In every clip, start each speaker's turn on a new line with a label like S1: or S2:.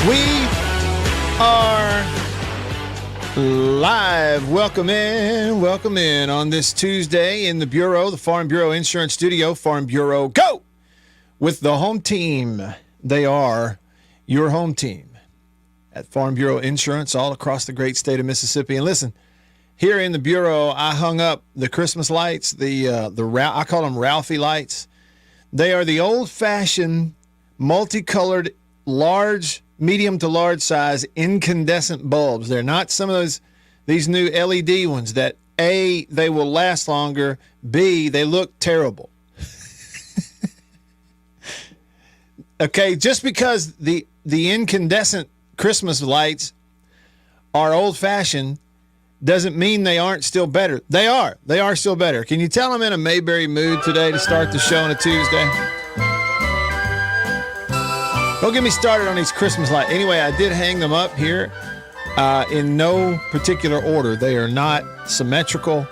S1: We are live. Welcome in on this Tuesday in the Bureau, the Farm Bureau Insurance Studio. Farm Bureau, go! With the home team. They are your home team at Farm Bureau Insurance all across the great state of Mississippi. And listen, here in the Bureau, I hung up the Christmas lights, I call them Ralphie lights. They are the old-fashioned, multicolored, large, medium to large size incandescent bulbs. They're not some of these new LED ones that A, they will last longer, B, they look terrible. Okay, just because the incandescent Christmas lights are old-fashioned doesn't mean they aren't still better. They are still better. Can you tell I'm in a Mayberry mood today to start the show on a Tuesday? Don't get me started on these Christmas lights. Anyway, I did hang them up here in no particular order. They are not symmetrical.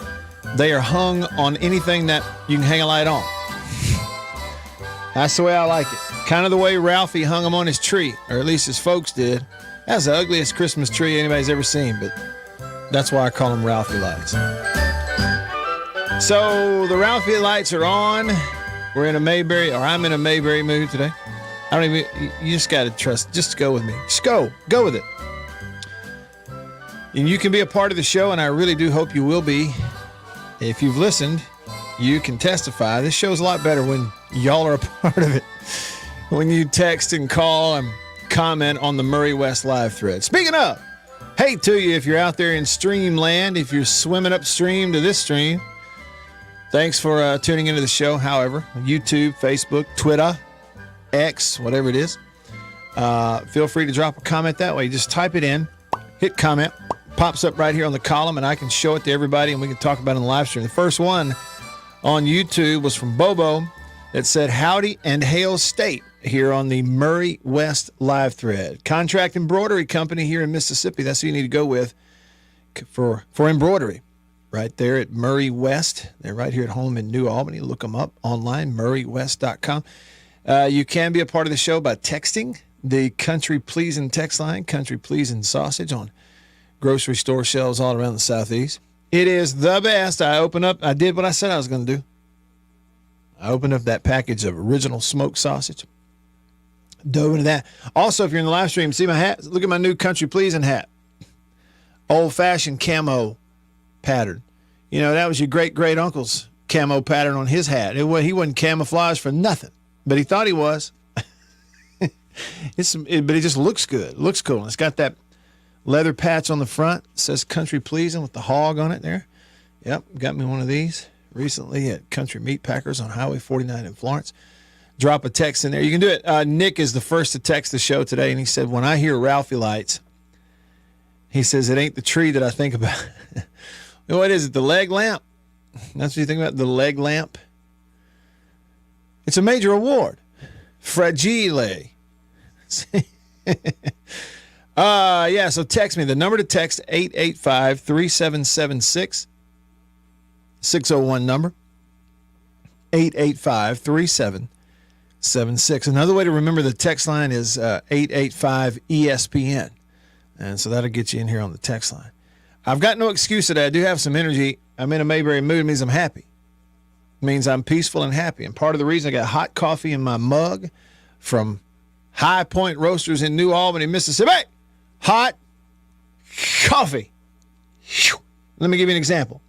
S1: They are hung on anything that you can hang a light on. That's the way I like it. Kind of the way Ralphie hung them on his tree, or at least his folks did. That's the ugliest Christmas tree anybody's ever seen, but that's why I call them Ralphie lights. So the Ralphie lights are on. We're in a Mayberry, or I'm in a Mayberry mood today. You just got to trust. Just go with me. Just go with it. And you can be a part of the show, and I really do hope you will be. If you've listened, you can testify. This show's a lot better when y'all are a part of it. When you text and call and comment on the Murray West live thread. Speaking of, hey to you if you're out there in Streamland, if you're swimming upstream to this stream. Thanks for tuning into the show, however. YouTube, Facebook, Twitter, X, whatever it is. Feel free to drop a comment that way. Just type it in, hit comment, pops up right here on the column, and I can show it to everybody, and we can talk about it in the live stream. The first one on YouTube was from Bobo that said, howdy and hail state, here on the Murray West live thread. Contract embroidery company here in Mississippi. That's who you need to go with for embroidery. Right there at Murray West. They're right here at home in New Albany. Look them up online, murraywest.com. You can be a part of the show by texting the Country Pleasin' text line, Country Pleasin' sausage on grocery store shelves all around the Southeast. It is the best. I did what I said I was going to do. I opened up that package of original smoked sausage. Dove into that. Also, if you're in the live stream, see my hat? Look at my new Country Pleasin' hat. Old-fashioned camo pattern. You know, that was your great-great-uncle's camo pattern on his hat. He wasn't camouflaged for nothing, but he thought he was. But it just looks good. It looks cool. It's got that leather patch on the front. It says Country Pleasin' with the hog on it there. Yep, got me one of these recently at Country Meat Packers on Highway 49 in Florence. Drop a text in there. You can do it. Nick is the first to text the show today, and he said, when I hear Ralphie lights, he says, it ain't the tree that I think about. What is it, the leg lamp? That's what you think about, the leg lamp? It's a major award. Fragile. Yeah, so text me. The number to text, 885-3776. 601 number. 885-3776. Another way to remember the text line is 885-ESPN. And so that'll get you in here on the text line. I've got no excuse today. I do have some energy. I'm in a Mayberry mood. It means I'm happy. It means I'm peaceful and happy. And part of the reason I got hot coffee in my mug from High Point Roasters in New Albany, Mississippi. Hot coffee. Let me give you an example.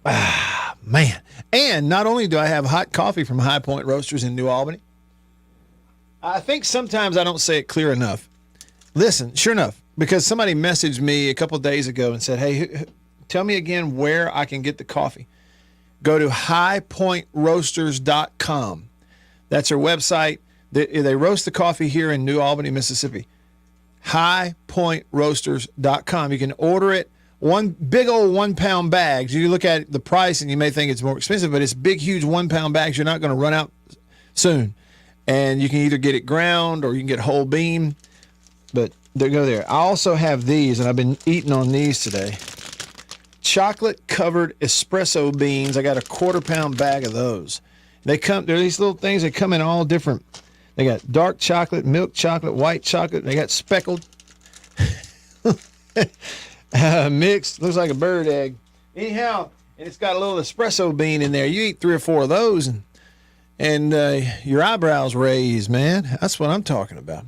S1: Man. And not only do I have hot coffee from High Point Roasters in New Albany, I think sometimes I don't say it clear enough. Listen, sure enough, because somebody messaged me a couple days ago and said, hey, tell me again where I can get the coffee. Go to highpointroasters.com. That's their website. They roast the coffee here in New Albany, Mississippi. highpointroasters.com. You can order it. One big old 1 pound bags. You look at the price and you may think it's more expensive, but it's big, huge 1 pound bags. You're not going to run out soon. And you can either get it ground or you can get whole bean. But there, go there. I also have these, and I've been eating on these today. Chocolate covered espresso beans. I got a 1/4 pound bag of those. They're these little things that come in all different They got dark chocolate, milk chocolate, white chocolate. They got speckled, mixed. Looks like a bird egg. Anyhow, and it's got a little espresso bean in there. You eat 3 or 4 of those, and your eyebrows raise, man. That's what I'm talking about.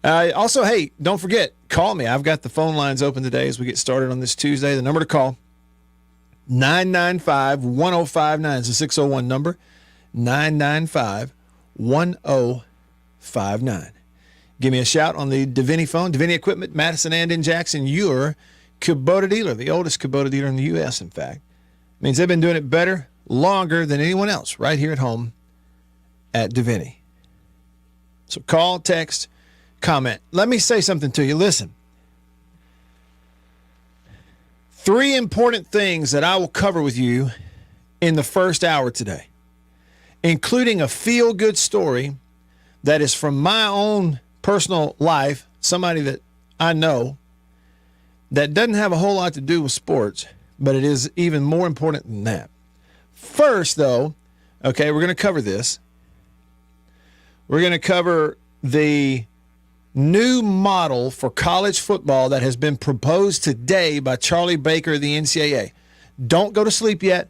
S1: Also, hey, don't forget, call me. I've got the phone lines open today as we get started on this Tuesday. The number to call, 995-1059. It's a 601 number, 995-1059. Give me a shout on the Davini phone. Davini Equipment, Madison and in Jackson, your Kubota dealer, the oldest Kubota dealer in the U.S., in fact. Means they've been doing it better, longer than anyone else right here at home at Davini. So call, text, comment. Let me say something to you. Listen. 3 important things that I will cover with you in the first hour today, including a feel-good story that is from my own personal life, somebody that I know that doesn't have a whole lot to do with sports, but it is even more important than that. First, though, okay, we're going to cover this. We're going to cover the new model for college football that has been proposed today by Charlie Baker of the NCAA. Don't go to sleep yet.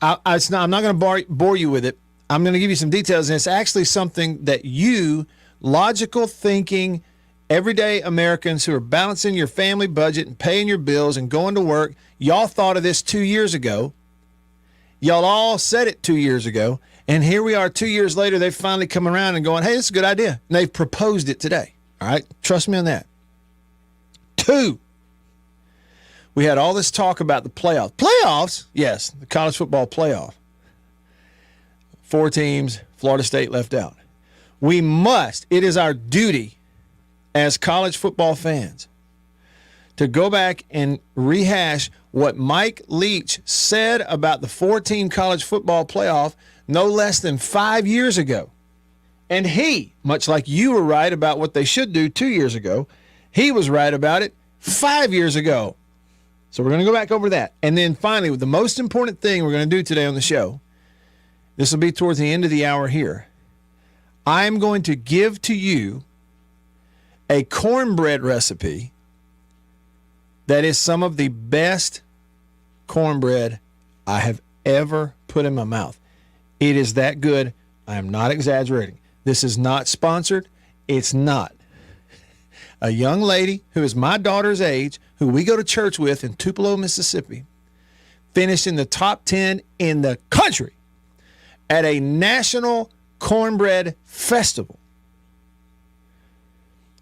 S1: I'm not going to bore you with it. I'm going to give you some details, and it's actually something that you, logical thinking, everyday Americans who are balancing your family budget and paying your bills and going to work, y'all thought of this 2 years ago. Y'all all said it 2 years ago, and here we are 2 years later. They've finally come around and going, hey, this is a good idea. And they've proposed it today. All right? Trust me on that. 2, we had all this talk about the playoffs. Playoffs? Yes, the college football playoff. 4 teams, Florida State left out. We must, it is our duty as college football fans to go back and rehash what Mike Leach said about the 4-team college football playoff no less than 5 years ago. And he, much like you were right about what they should do 2 years ago, he was right about it 5 years ago. So we're going to go back over that. And then finally, the most important thing we're going to do today on the show, this will be towards the end of the hour here, I'm going to give to you a cornbread recipe that is some of the best cornbread I have ever put in my mouth. It is that good. I am not exaggerating. This is not sponsored. It's not. A young lady who is my daughter's age, who we go to church with in Tupelo, Mississippi, finished in the top 10 in the country at a national cornbread festival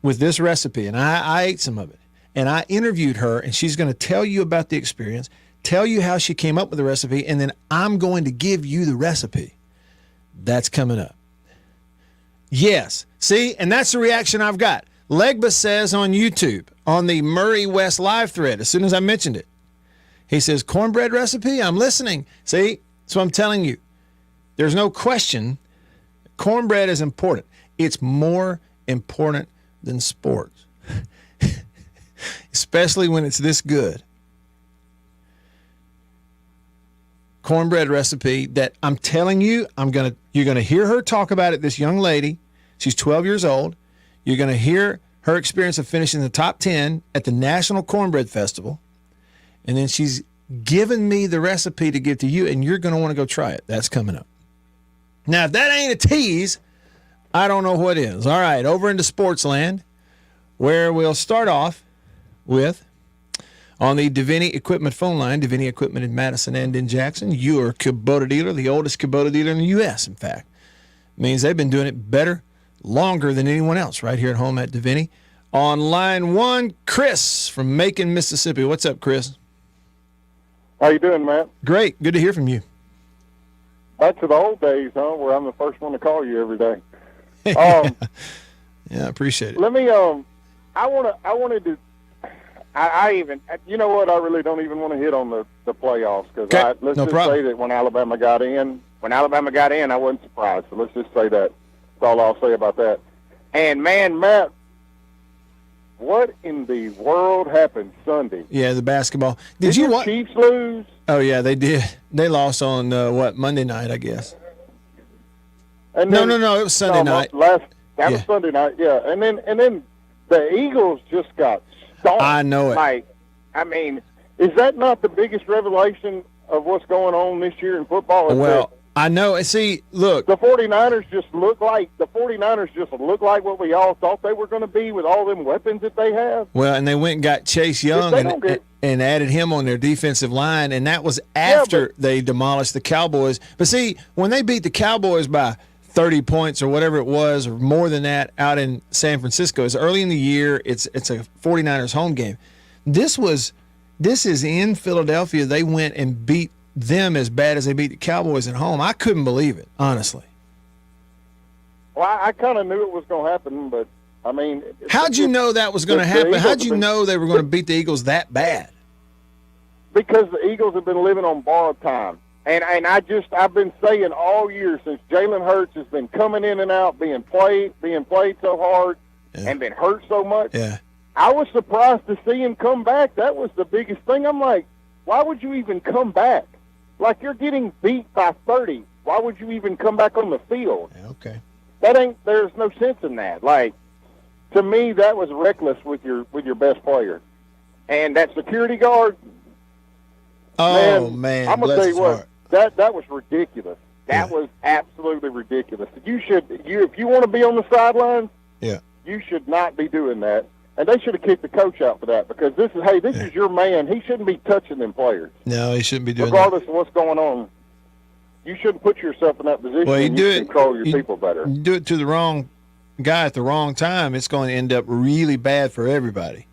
S1: with this recipe. And I ate some of it. And I interviewed her, and she's going to tell you about the experience, tell you how she came up with the recipe, and then I'm going to give you the recipe. That's coming up. Yes. See, and that's the reaction I've got. Legba says on YouTube, on the Murray West live thread, as soon as I mentioned it, he says, cornbread recipe? I'm listening. See, so I'm telling you, there's no question cornbread is important. It's more important than sports, especially when it's this good. Cornbread recipe that I'm telling you, you're going to hear her talk about it, this young lady. She's 12 years old. You're going to hear her experience of finishing the top 10 at the National Cornbread Festival. And then she's given me the recipe to give to you, and you're going to want to go try it. That's coming up. Now, if that ain't a tease, I don't know what is. All right, over into sports land, where we'll start off with, on the Davini Equipment phone line, Davini Equipment in Madison and in Jackson, your Kubota dealer, the oldest Kubota dealer in the U.S., in fact. Means they've been doing it better, longer than anyone else right here at home at Davini. On line 1, Chris from Macon, Mississippi. What's up, Chris?
S2: How you doing, Matt?
S1: Great. Good to hear from you.
S2: Back to the old days, huh, where I'm the first one to call you every day.
S1: Yeah, I appreciate it.
S2: Let me, you know what, I really don't even want to hit on the playoffs, because let's just say that when Alabama got in, I wasn't surprised. So let's just say that. That's all I'll say about that. And, man, Matt, what in the world happened Sunday?
S1: Yeah, the basketball. Did
S2: you
S1: watch?
S2: Chiefs lose?
S1: Oh, yeah, they did. They lost on, Monday night, I guess.
S2: And
S1: then, no, it was Sunday night.
S2: That was Sunday night, yeah. And then the Eagles just got stomped.
S1: I know it.
S2: Like, I mean, is that not the biggest revelation of what's going on this year in football?
S1: Well, I know. See, look,
S2: the 49ers just look like what we all thought they were going to be with all them weapons that they have.
S1: Well, and they went and got Chase Young and added him on their defensive line, and that was after they demolished the Cowboys. But see, when they beat the Cowboys by 30 points or whatever it was, or more than that, out in San Francisco, it's early in the year. It's a 49ers home game. This is in Philadelphia. They went and beat them as bad as they beat the Cowboys at home. I couldn't believe it, honestly.
S2: Well, I kind of knew it was going to happen, but, I mean...
S1: How'd you know that was going to happen? How'd you know they were going to beat the Eagles that bad?
S2: Because the Eagles have been living on borrowed time. And I've been saying all year since Jalen Hurts has been coming in and out, being played so hard, and been hurt so much.
S1: Yeah.
S2: I was surprised to see him come back. That was the biggest thing. I'm like, why would you even come back? Like, you're getting beat by 30. Why would you even come back on the field?
S1: Okay.
S2: There's no sense in that. Like, to me, that was reckless with your best player. And that security guard,
S1: man,
S2: I'm gonna tell you what, that was ridiculous. That was absolutely ridiculous. If you want to be on the sidelines, you should not be doing that. And they should have kicked the coach out for that, because this is your man. He shouldn't be touching them players.
S1: No, he shouldn't be doing
S2: regardless of what's going on. You shouldn't put yourself in that position.
S1: Well,
S2: control your people better.
S1: You do it to the wrong guy at the wrong time, it's going to end up really bad for everybody.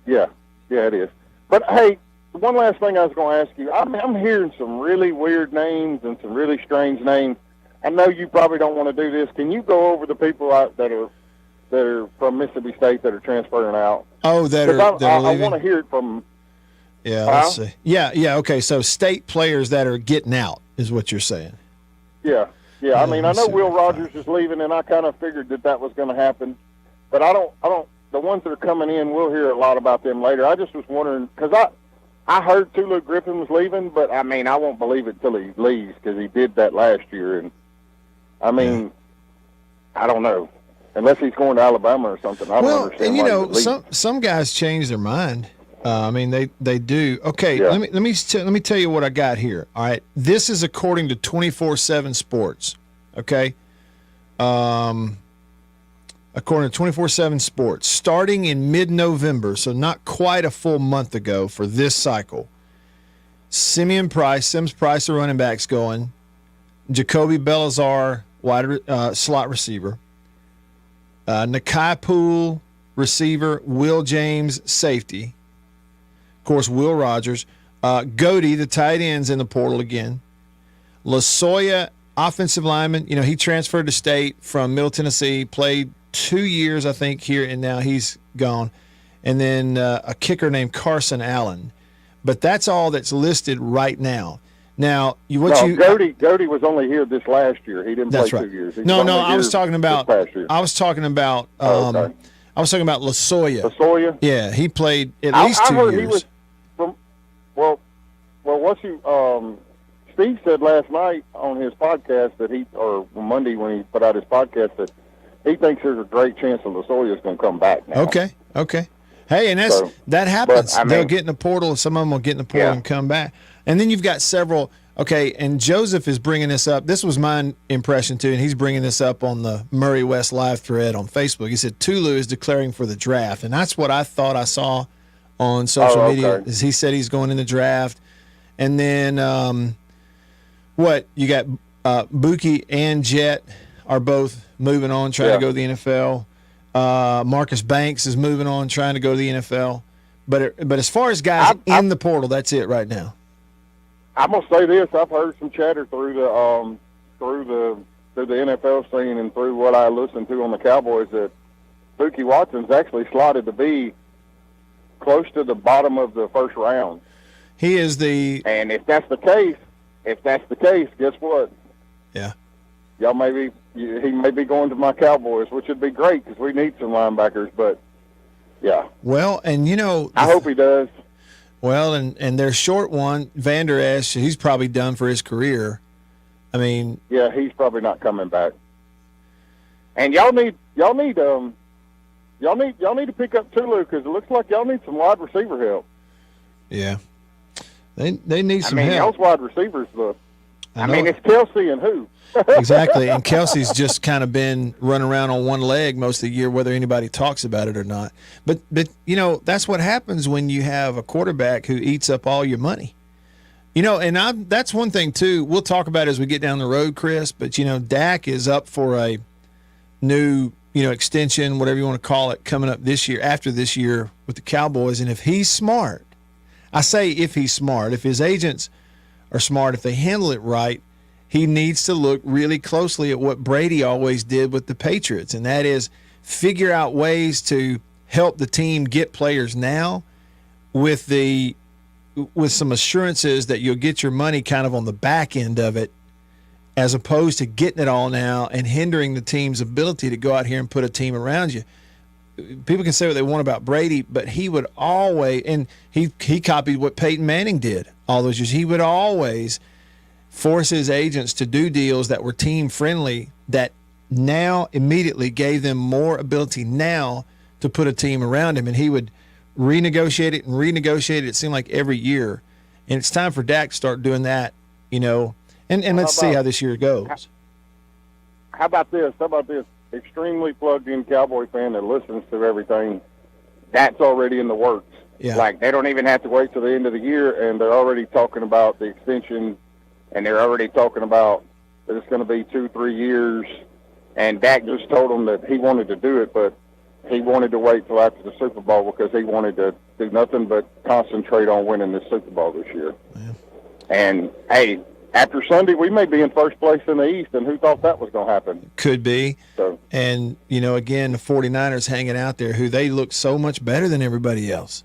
S2: Yeah, it is. But, hey, one last thing I was going to ask you. I'm hearing some really weird names and some really strange names. I know you probably don't want to do this. Can you go over the people that are from Mississippi State that are transferring out?
S1: Oh, that are leaving?
S2: I want to hear it from.
S1: Yeah, let's see. Yeah. Okay, so state players that are getting out is what you're saying.
S2: Yeah. I mean, I know Will Rogers is leaving, and I kind of figured that was going to happen. But I don't. The ones that are coming in, we'll hear a lot about them later. I just was wondering, because I heard Tulu Griffin was leaving, but I mean, I won't believe it till he leaves, because he did that last year, and I mean, I don't know. Unless he's going to Alabama or something. I don't understand.
S1: And some guys change their mind. I mean, they do. Okay, let me tell you what I got here. All right, this is according to 24/7 Sports. Okay, according to 24/7 Sports, starting in mid-November, so not quite a full month ago for this cycle. Sims Price, the running back's going. Jacoby Bellazar, slot receiver. Nakai Poole, receiver. Will James, safety. Of course, Will Rogers. Godey, the tight end's in the portal again. Lasoya, offensive lineman. He transferred to state from Middle Tennessee, played 2 years, I think, here, and now he's gone. And then a kicker named Carson Allen. But that's all that's listed right now. Now,
S2: Godey was only here this last year. He didn't play 2 years.
S1: No, I was talking about. I was talking about.
S2: Okay.
S1: I was talking about Lasoya.
S2: Lasoya?
S1: Yeah, he played at least 2 years. I heard he was
S2: from. Well, what's he? Steve said last night on his podcast or Monday when he put out his podcast, that he thinks there's a great chance that Lasoya's going to come back now.
S1: Okay. Hey, and that happens. They'll get in the portal. Some of them will get in the portal and come back. And then you've got several. Okay, and Joseph is bringing this up. This was my impression, too, and he's bringing this up on the Murray West live thread on Facebook. He said Tulu is declaring for the draft, and that's what I thought I saw on social media. Is he said he's going in the draft. And then you got Buki and Jet are both moving on, trying to go to the NFL. Marcus Banks is moving on, trying to go to the NFL. But as far as guys in the portal, that's it right now.
S2: I'm gonna say this: I've heard some chatter through the NFL scene and through what I listened to on the Cowboys that Buki Watson's actually slotted to be close to the bottom of the first round.
S1: He is
S2: and if that's the case, guess what?
S1: Yeah.
S2: He may be going to my Cowboys, which would be great because we need some linebackers. But yeah.
S1: Well, and
S2: I hope he does.
S1: Well, and their short one, Vander Esch, he's probably done for his career. I mean,
S2: yeah, he's probably not coming back. And y'all need to pick up Tulu because it looks like y'all need some wide receiver help.
S1: Yeah, they need some help.
S2: Y'all's wide receivers it's Kelsey and who?
S1: Exactly, and Kelsey's just kind of been running around on one leg most of the year, whether anybody talks about it or not. But that's what happens when you have a quarterback who eats up all your money. And that's one thing too. We'll talk about it as we get down the road, Chris. But Dak is up for a new extension, whatever you want to call it, coming up this year, after this year with the Cowboys. And if he's smart, I say if he's smart, if his agents are smart, if they handle it right, he needs to look really closely at what Brady always did with the Patriots, and that is figure out ways to help the team get players now with some assurances that you'll get your money kind of on the back end of it, as opposed to getting it all now and hindering the team's ability to go out here and put a team around you. People can say what they want about Brady, but he would always, and he copied what Peyton Manning did all those years. He would always force his agents to do deals that were team friendly, that now immediately gave them more ability now to put a team around him. And he would renegotiate it and renegotiate it. It seemed like every year. And it's time for Dak to start doing that, and let's see how this year goes.
S2: How about this? Extremely plugged in Cowboy fan that listens to everything. That's already in the works.
S1: Yeah.
S2: Like they don't even have to wait till the end of the year, and they're already talking about the extension, and they're already talking about that it's going to be 2-3 years. And Dak just told them that he wanted to do it, but he wanted to wait till after the Super Bowl because he wanted to do nothing but concentrate on winning the Super Bowl this year.
S1: Yeah.
S2: And hey, after Sunday, we may be in first place in the East, and who thought that was going to happen?
S1: Could be.
S2: So,
S1: and, again, the 49ers hanging out there, who they look so much better than everybody else.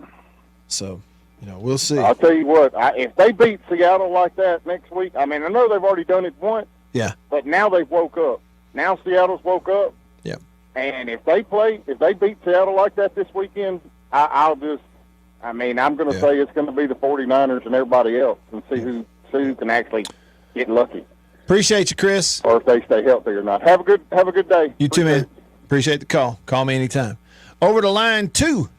S1: So, we'll see.
S2: I'll tell you what, if they beat Seattle like that next week, I know they've already done it once.
S1: Yeah.
S2: But now they've woke up. Now Seattle's woke up.
S1: Yeah.
S2: And if they beat Seattle like that this weekend, I'm going to say it's going to be the 49ers and everybody else, and see who can actually get lucky.
S1: Appreciate you, Chris.
S2: Or if they stay healthy or not. Have a good day.
S1: You too, man. Appreciate the call. Call me anytime. Over to line 2,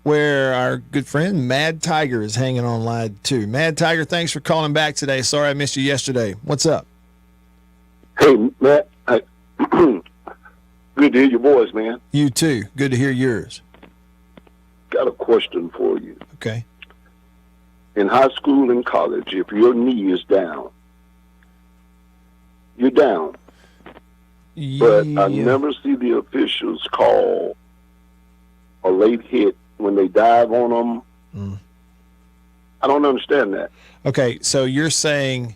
S1: where our good friend Mad Tiger is hanging on line 2. Mad Tiger, thanks for calling back today. Sorry I missed you yesterday. What's up?
S3: Hey, Matt. Good to hear your voice, man.
S1: You too. Good to hear yours.
S3: Got a question for you.
S1: Okay.
S3: In high school and college, if your knee is down, you're down. But I never see the officials call a late hit when they dive on them. I don't understand that.
S1: Okay, so you're saying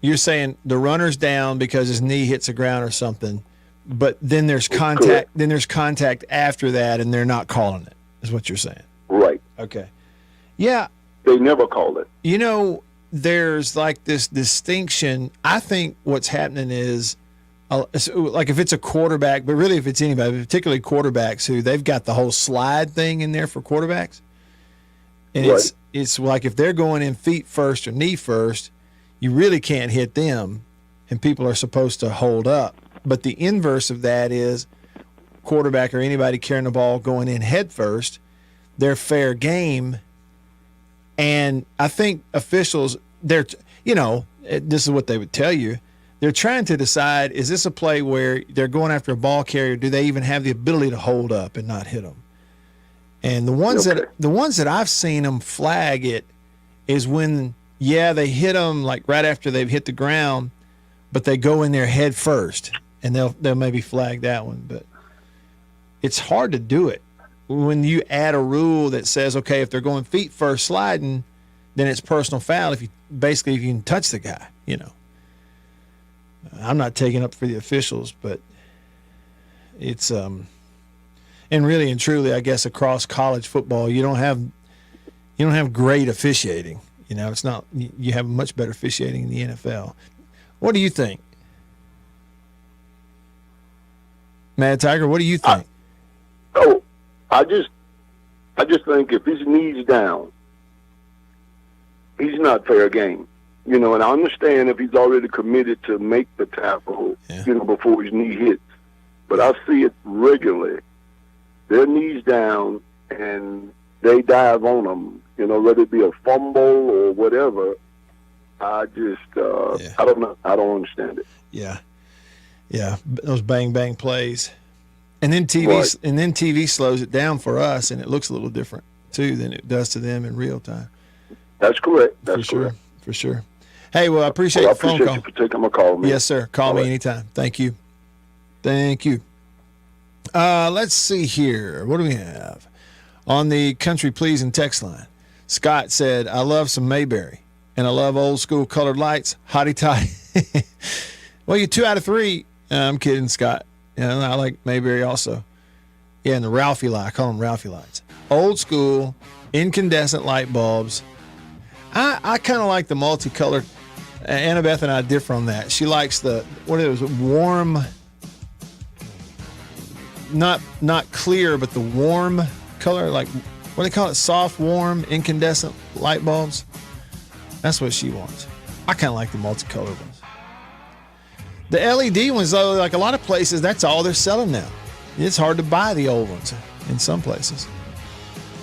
S1: the runner's down because his knee hits the ground or something, but then there's contact.
S3: Correct.
S1: Then there's contact after that, and they're not calling it. Is what you're saying?
S3: Right.
S1: Okay. Yeah.
S3: They never call it.
S1: There's like this distinction. I think what's happening is, like if it's a quarterback, but really if it's anybody, particularly quarterbacks who they've got the whole slide thing in there for quarterbacks. And
S3: right.
S1: It's like if they're going in feet first or knee first, you really can't hit them, and people are supposed to hold up. But the inverse of that is quarterback or anybody carrying the ball going in head first, they're fair game. And I think officials, this is what they would tell you. They're trying to decide, is this a play where they're going after a ball carrier? Do they even have the ability to hold up and not hit them? And the ones that I've seen them flag it is when, they hit them like right after they've hit the ground, but they go in there head first, and they'll maybe flag that one. But it's hard to do it when you add a rule that says, okay, if they're going feet first sliding, then it's personal foul if you can touch the guy, I'm not taking up for the officials, but it's and really and truly, I guess across college football, you don't have great officiating. It's not, you have much better officiating in the NFL. What do you think? Mad Tiger, what do you think?
S3: I just think if his knee's down, he's not fair game. and I understand if he's already committed to make the tackle, before his knee hits. But I see it regularly. Their knees down, and they dive on them, whether it be a fumble or whatever. I just, I don't know. I don't understand it.
S1: Yeah. Yeah. Those bang, bang plays. And then TV slows it down for us, and it looks a little different, too, than it does to them in real time.
S3: That's correct. That's correct.
S1: For sure. Hey, well, I appreciate the phone call. I
S3: appreciate you for taking my call, man.
S1: Yes, sir. Call me anytime. Thank you. Let's see here. What do we have? On the Country Pleasing text line, Scott said, I love some Mayberry, and I love old school colored lights. Hotty toddy. Well, you're 2 out of 3. I'm kidding, Scott. I like Mayberry also. Yeah, and the Ralphie light. I call them Ralphie lights. Old school, incandescent light bulbs. I kind of like the multicolored. Annabeth and I differ on that. She likes warm, not clear, but the warm color, like, what do they call it? Soft, warm, incandescent light bulbs. That's what she wants. I kind of like the multicolored ones. The LED ones, though, like a lot of places, that's all they're selling now. It's hard to buy the old ones in some places.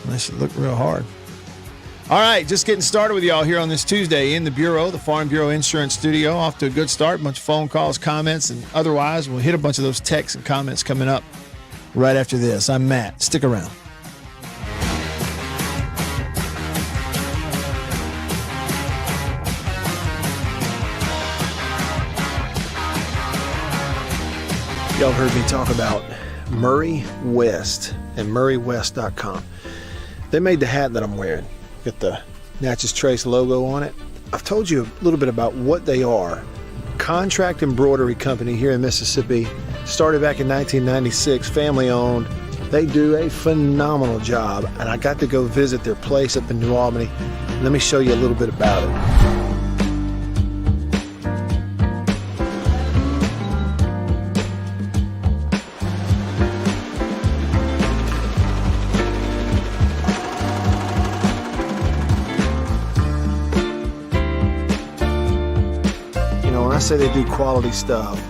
S1: Unless you look real hard. All right, just getting started with y'all here on this Tuesday in the Bureau, the Farm Bureau Insurance Studio. Off to a good start. A bunch of phone calls, comments, and otherwise. We'll hit a bunch of those texts and comments coming up right after this. I'm Matt. Stick around. Y'all heard me talk about Murray West and MurrayWest.com. They made the hat that I'm wearing. Got the Natchez Trace logo on it. I've told you a little bit about what they are. Contract embroidery company here in Mississippi. Started back in 1996, family owned. They do a phenomenal job, and I got to go visit their place up in New Albany. Let me show you a little bit about it. I say they do quality stuff.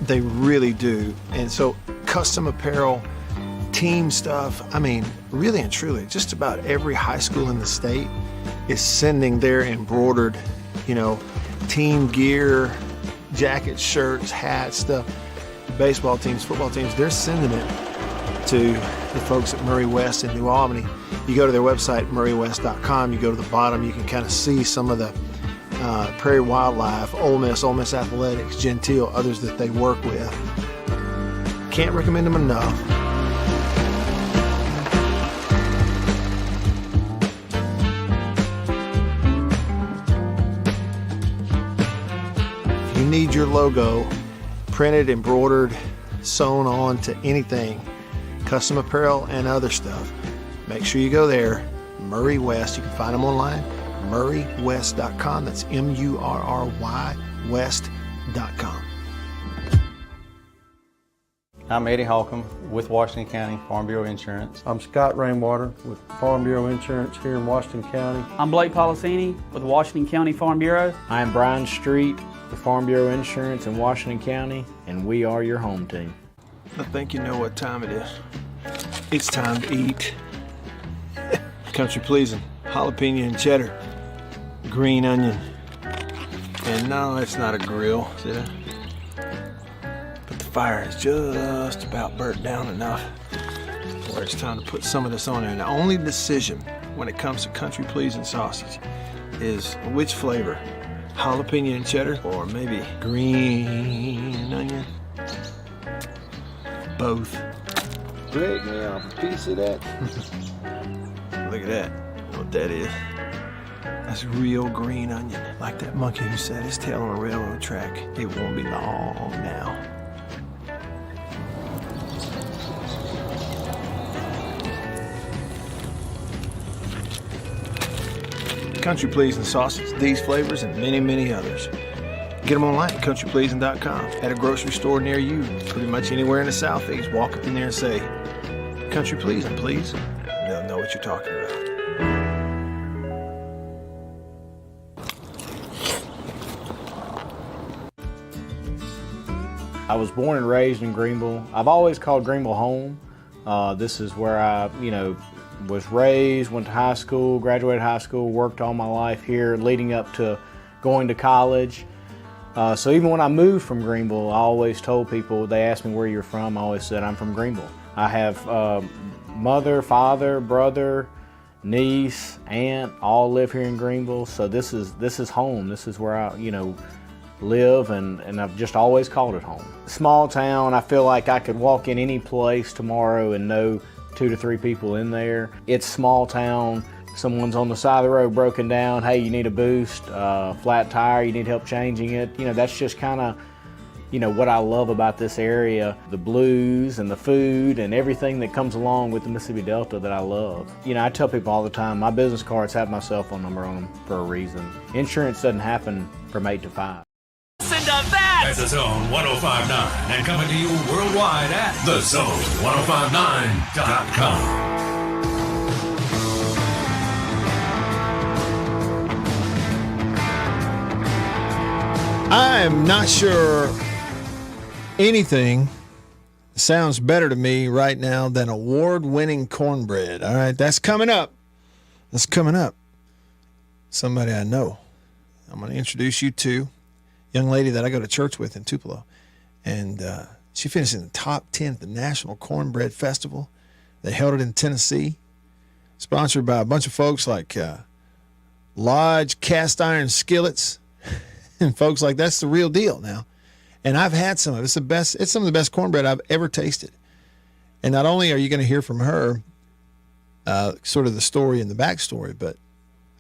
S1: They really do. And so custom apparel, team stuff, I mean, really and truly, just about every high school in the state is sending their embroidered, team gear, jackets, shirts, hats, stuff. Baseball teams, football teams, they're sending it to the folks at Murray West in New Albany. You go to their website, MurrayWest.com, you go to the bottom, you can kind of see some of the Prairie Wildlife, Ole Miss Athletics, Gentile, others that they work with. Can't recommend them enough. If you need your logo printed, embroidered, sewn on to anything, custom apparel and other stuff, make sure you go there. Murray West, you can find them online. MurrayWest.com. That's MURRY West.com.
S4: I'm Eddie Holcomb with Washington County Farm Bureau Insurance.
S5: I'm Scott Rainwater with Farm Bureau Insurance here in Washington County.
S6: I'm Blake Policini with Washington County Farm Bureau.
S7: I'm Brian Street with Farm Bureau Insurance in Washington County, and we are your home team.
S1: I think you know what time it is. It's time to eat. Country pleasing, jalapeno and cheddar, green onion. And no, it's not a grill, is it? But the fire is just about burnt down enough where it's time to put some of this on there. And the only decision when it comes to country pleasing sausage is which flavor, jalapeno and cheddar or maybe green onion. Both.
S3: Break me off a piece of that.
S1: Look at that. You know what that is? That's real green onion. Like that monkey who set his tail on a railroad track. It won't be long now. Country Pleasing sausage, these flavors, and many, many others. Get them online at countrypleasing.com. At a grocery store near you, pretty much anywhere in the Southeast. Walk up in there and say, Country Pleasing, please. They'll know what you're talking about.
S7: I was born and raised in Greenville. I've always called Greenville home. This is where I, was raised, went to high school, graduated high school, worked all my life here leading up to going to college. So even when I moved from Greenville, I always told people, they asked me where you're from, I always said I'm from Greenville. I have mother, father, brother, niece, aunt, all live here in Greenville. So this is home. This is where I, live, and I've just always called it home. Small town, I feel like I could walk in any place tomorrow and know 2 to 3 people in there. It's small town. Someone's on the side of the road broken down. Hey, you need a boost, flat tire, you need help changing it. That's just kind of, what I love about this area, the blues and the food and everything that comes along with the Mississippi Delta that I love. I tell people all the time, my business cards have my cell phone number on them for a reason. Insurance doesn't happen from 8 to 5.
S8: Listen to that! At The Zone 105.9 and coming to you worldwide at thezone1059.com.
S1: I am not sure anything sounds better to me right now than award-winning cornbread. All right, that's coming up. That's coming up. Somebody I know. I'm going to introduce you to a young lady that I go to church with in Tupelo. And she finished in the top 10 at the National Cornbread Festival. They held it in Tennessee. Sponsored by a bunch of folks like Lodge Cast Iron Skillets. And folks like that's the real deal now. And I've had some of it. It's some of the best cornbread I've ever tasted. And not only are you going to hear from her sort of the story and the backstory, but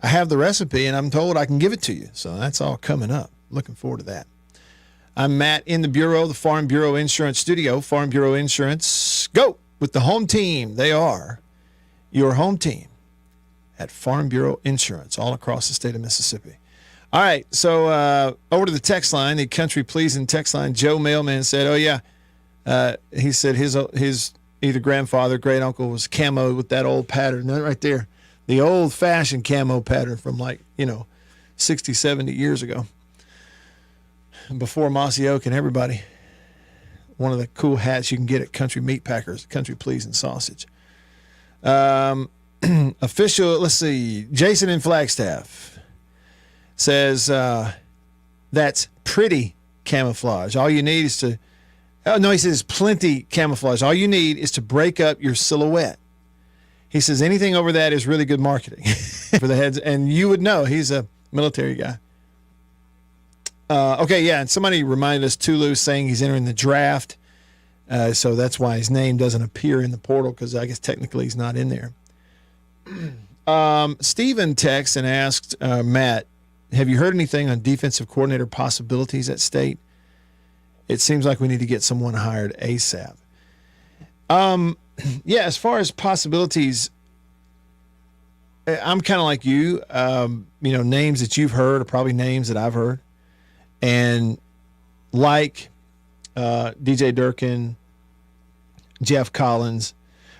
S1: I have the recipe and I'm told I can give it to you. So that's all coming up. Looking forward to that. I'm Matt in the Bureau, the Farm Bureau Insurance Studio. Farm Bureau Insurance, go with the home team. They are your home team at Farm Bureau Insurance all across the state of Mississippi. All right, so over to the text line, the country pleasing text line. Joe Mailman said, "Oh yeah," he said his either grandfather, great uncle was camo with that old pattern, that right there, the old fashioned camo pattern from 60, 70 years ago, before Mossy Oak and everybody. One of the cool hats you can get at Country Meat Packers, country pleasing sausage. Official, let's see, Jason in Flagstaff says that's pretty camouflage. All you need is to, he says plenty camouflage. All you need is to break up your silhouette. He says anything over that is really good marketing for the heads. And you would know, he's a military guy. Okay, yeah, and somebody reminded us, Tulu, saying he's entering the draft. So that's why his name doesn't appear in the portal, because I guess technically he's not in there. Steven texts and asked Matt, have you heard anything on defensive coordinator possibilities at State? It seems like we need to get someone hired ASAP. Yeah, as far as possibilities, I'm kind of like you. Names that you've heard are probably names that I've heard. And like DJ Durkin, Jeff Collins,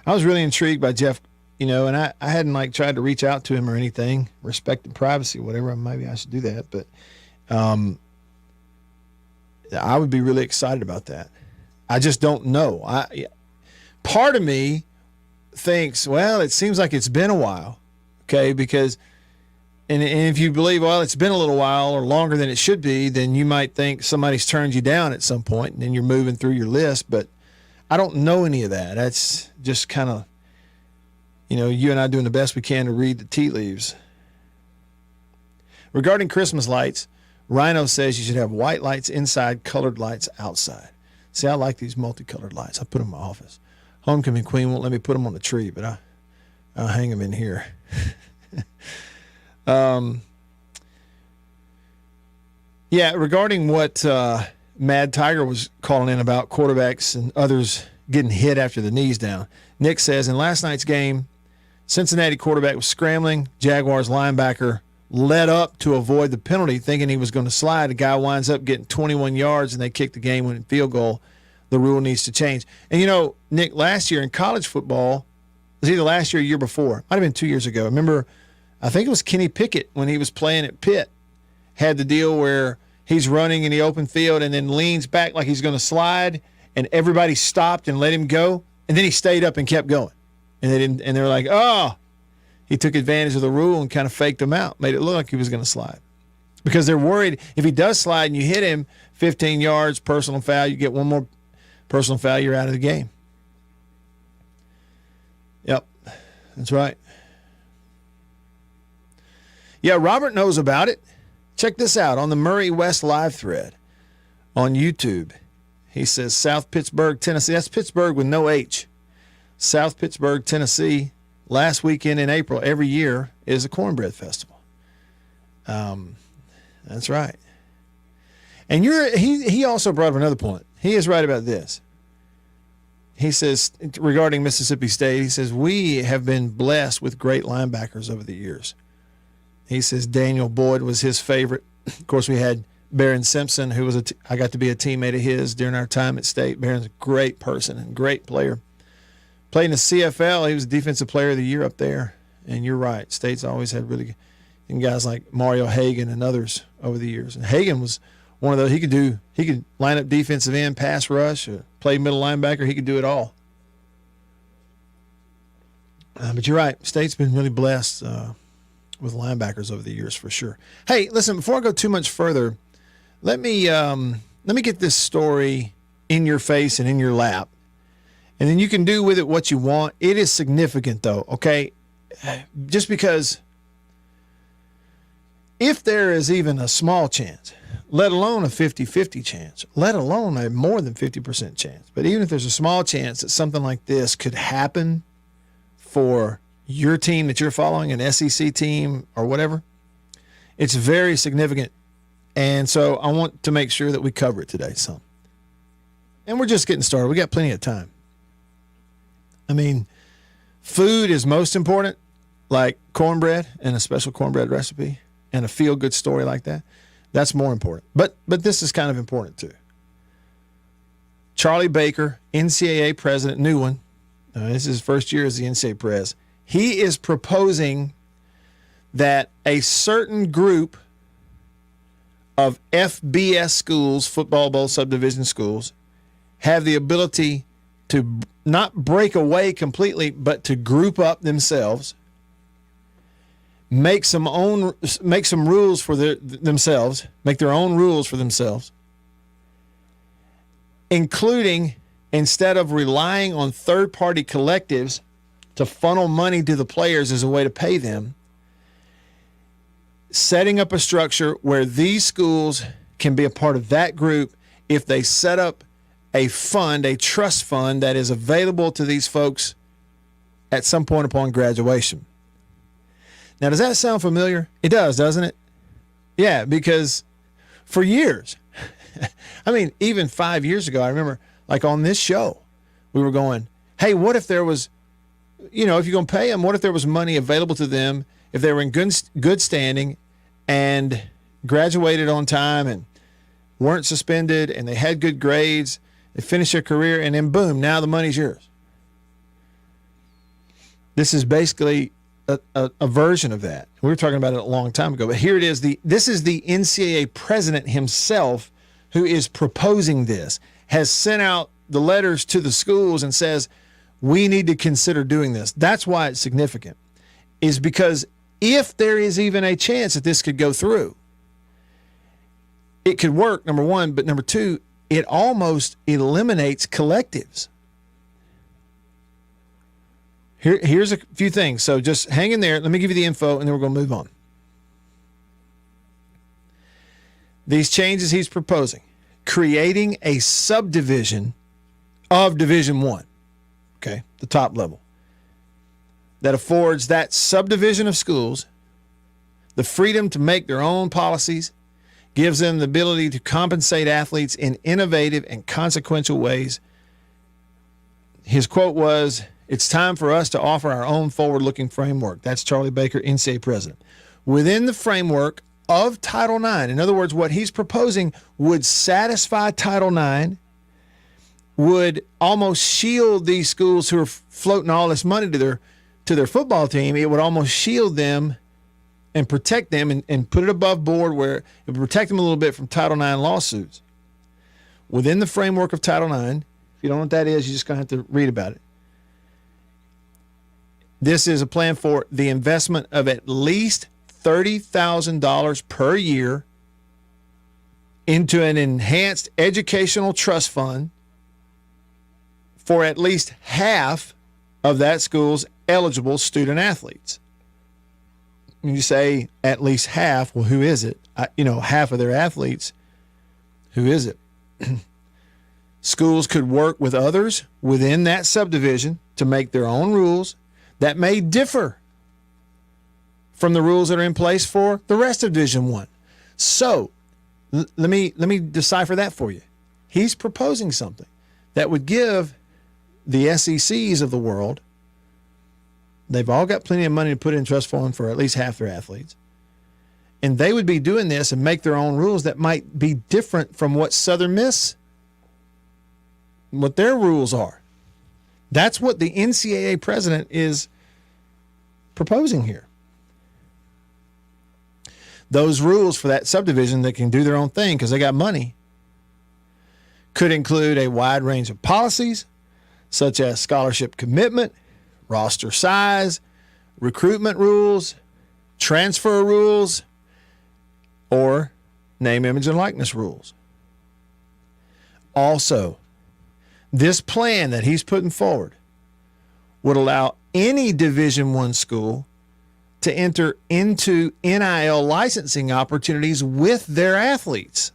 S1: I was really intrigued by Jeff. And I hadn't tried to reach out to him or anything, respecting privacy, whatever. Maybe I should do that, but I would be really excited about that. I just don't know. Part of me thinks, well, it seems like it's been a while, okay? Because, and if you believe, well, it's been a little while or longer than it should be, then you might think somebody's turned you down at some point, and then you're moving through your list. But I don't know any of that. That's just kind of, you and I doing the best we can to read the tea leaves. Regarding Christmas lights, Rhino says you should have white lights inside, colored lights outside. See, I like these multicolored lights. I put them in my office. Homecoming Queen won't let me put them on the tree, but I'll hang them in here. Yeah, regarding what Mad Tiger was calling in about quarterbacks and others getting hit after the knees down, Nick says, in last night's game, Cincinnati quarterback was scrambling. Jaguars linebacker led up to avoid the penalty, thinking he was going to slide. The guy winds up getting 21 yards, and they kick the game-winning field goal. The rule needs to change. And, Nick, last year in college football, it was either last year or year before. Might have been 2 years ago. Remember, I think it was Kenny Pickett when he was playing at Pitt, had the deal where he's running in the open field and then leans back like he's going to slide, and everybody stopped and let him go, and then he stayed up and kept going. And they were like, oh, he took advantage of the rule and kind of faked him out, made it look like he was going to slide. Because they're worried if he does slide and you hit him 15 yards, personal foul, you get one more personal foul, you're out of the game. Yep, that's right. Yeah, Robert knows about it. Check this out on the Murray West live thread on YouTube. He says South Pittsburgh, Tennessee. That's Pittsburgh with no H. South Pittsburgh, Tennessee. Last weekend in April every year is a cornbread festival. That's right. And he also brought up another point. He is right about this. He says, regarding Mississippi State, he says, we have been blessed with great linebackers over the years. He says Daniel Boyd was his favorite. Of course, we had Barron Simpson, who was I got to be a teammate of his during our time at State. Barron's a great person and great player. Played in the CFL. He was Defensive Player of the Year up there. And you're right. State's always had really good guys like Mario Hagan and others over the years. And Hagan was one of those. He could line up defensive end, pass rush, or play middle linebacker. He could do it all. But you're right. State's been really blessed with linebackers over the years for sure. Hey, listen, before I go too much further, let me get this story in your face and in your lap, and then you can do with it what you want. It is significant, though, okay? Just because if there is even a small chance, let alone a 50-50 chance, let alone a more than 50% chance, but even if there's a small chance that something like this could happen for your team that you're following, an SEC team or whatever, it's very significant. And so I want to make sure that we cover it today some. And we're just getting started. We got plenty of time. I mean, food is most important, like cornbread and a special cornbread recipe and a feel-good story like that. That's more important. But this is kind of important too. Charlie Baker, NCAA president, new one. This is his first year as the NCAA pres. He is proposing that a certain group of FBS schools, football bowl subdivision schools, have the ability to not break away completely, but to group up themselves, make some rules for themselves, make their own rules for themselves, including, instead of relying on third-party collectives to funnel money to the players as a way to pay them, setting up a structure where these schools can be a part of that group if they set up a fund, a trust fund that is available to these folks at some point upon graduation. Now, does that sound familiar? It does, doesn't it? Yeah, because for years, I mean, even 5 years ago, I remember, like on this show, we were going, hey, what if there was, if you're going to pay them, what if there was money available to them if they were in good standing and graduated on time and weren't suspended and they had good grades, they finished their career, and then boom, now the money's yours. This is basically a version of that. We were talking about it a long time ago, but here it is. This is the NCAA president himself who is proposing this, has sent out the letters to the schools and says, we need to consider doing this. That's why it's significant, is because if there is even a chance that this could go through, it could work, number one, but number two, it almost eliminates collectives. Here's a few things. So just hang in there. Let me give you the info, and then we're going to move on. These changes he's proposing: creating a subdivision of Division I, okay, the top level, that affords that subdivision of schools the freedom to make their own policies, gives them the ability to compensate athletes in innovative and consequential ways. His quote was, "It's time for us to offer our own forward-looking framework." That's Charlie Baker, NCAA president. Within the framework of Title IX, in other words, what he's proposing would satisfy Title IX, would almost shield these schools who are floating all this money to their football team. It would almost shield them and protect them and put it above board where it would protect them a little bit from Title IX lawsuits. Within the framework of Title IX, if you don't know what that is, you're just going to have to read about it. This is a plan for the investment of at least $30,000 per year into an enhanced educational trust fund for at least half of that school's eligible student athletes. When you say at least half, well, who is it? Half of their athletes, who is it? Schools could work with others within that subdivision to make their own rules that may differ from the rules that are in place for the rest of Division One. So let me decipher that for you. He's proposing something that would give the SECs of the world, they've all got plenty of money to put in trust fund for at least half their athletes, and they would be doing this and make their own rules that might be different from what Southern Miss, what their rules are. That's what the NCAA president is proposing here. Those rules for that subdivision that can do their own thing because they got money could include a wide range of policies such as scholarship commitment, roster size, recruitment rules, transfer rules, or name, image, and likeness rules. Also, this plan that he's putting forward would allow any Division I school to enter into NIL licensing opportunities with their athletes.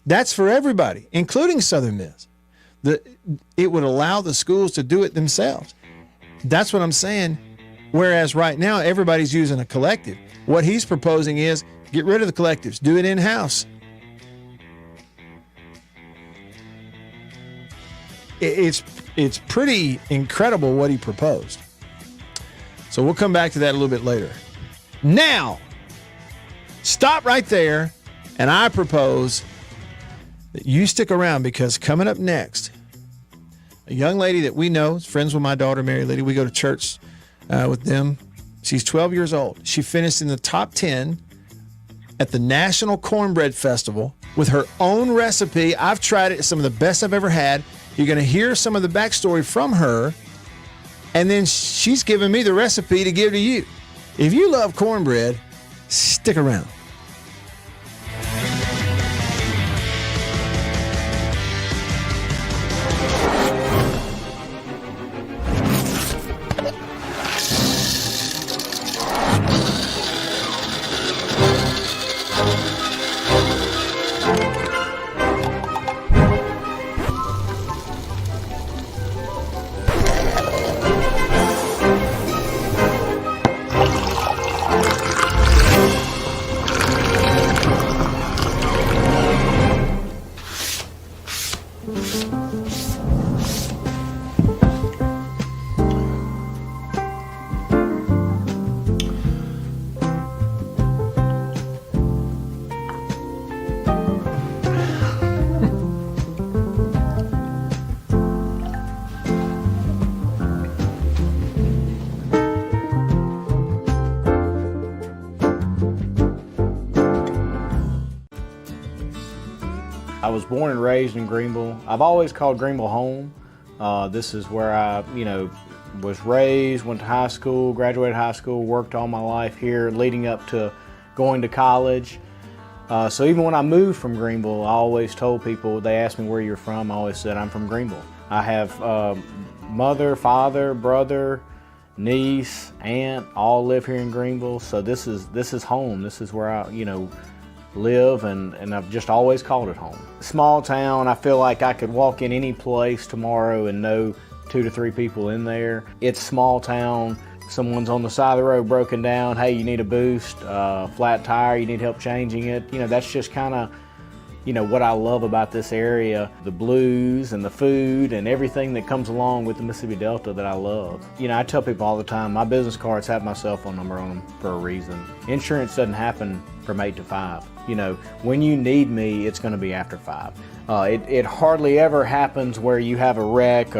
S1: That's for everybody, including Southern Miss. It would allow the schools to do it themselves. That's what I'm saying. Whereas right now, everybody's using a collective. What he's proposing is get rid of the collectives, do it in-house. It's pretty incredible what he proposed. So we'll come back to that a little bit later. Now, stop right there, and I propose that you stick around because coming up next, a young lady that we know is friends with my daughter, Mary Lady. We go to church with them. She's 12 years old. She finished in the top 10 at the National Cornbread Festival with her own recipe. I've tried it. It's some of the best I've ever had. You're going to hear some of the backstory from her, and then she's giving me the recipe to give to you. If you love cornbread, stick around.
S7: I was born and raised in Greenville. I've always called Greenville home. This is where I, was raised, went to high school, graduated high school, worked all my life here leading up to going to college. So even when I moved from Greenville, I always told people, they asked me where you're from, I always said I'm from Greenville. I have mother, father, brother, niece, aunt, all live here in Greenville. So this is home. This is where I, live, and I've just always called it home. Small town, I feel like I could walk in any place tomorrow and know 2 to 3 people in there. It's small town. Someone's on the side of the road broken down. Hey, you need a boost, flat tire, you need help changing it. That's just kind of, what I love about this area, the blues and the food and everything that comes along with the Mississippi Delta that I love. I tell people all the time, my business cards have my cell phone number on them for a reason. Insurance doesn't happen from 8 to 5. When you need me, it's going to be after 5. It hardly ever happens where you have a wreck,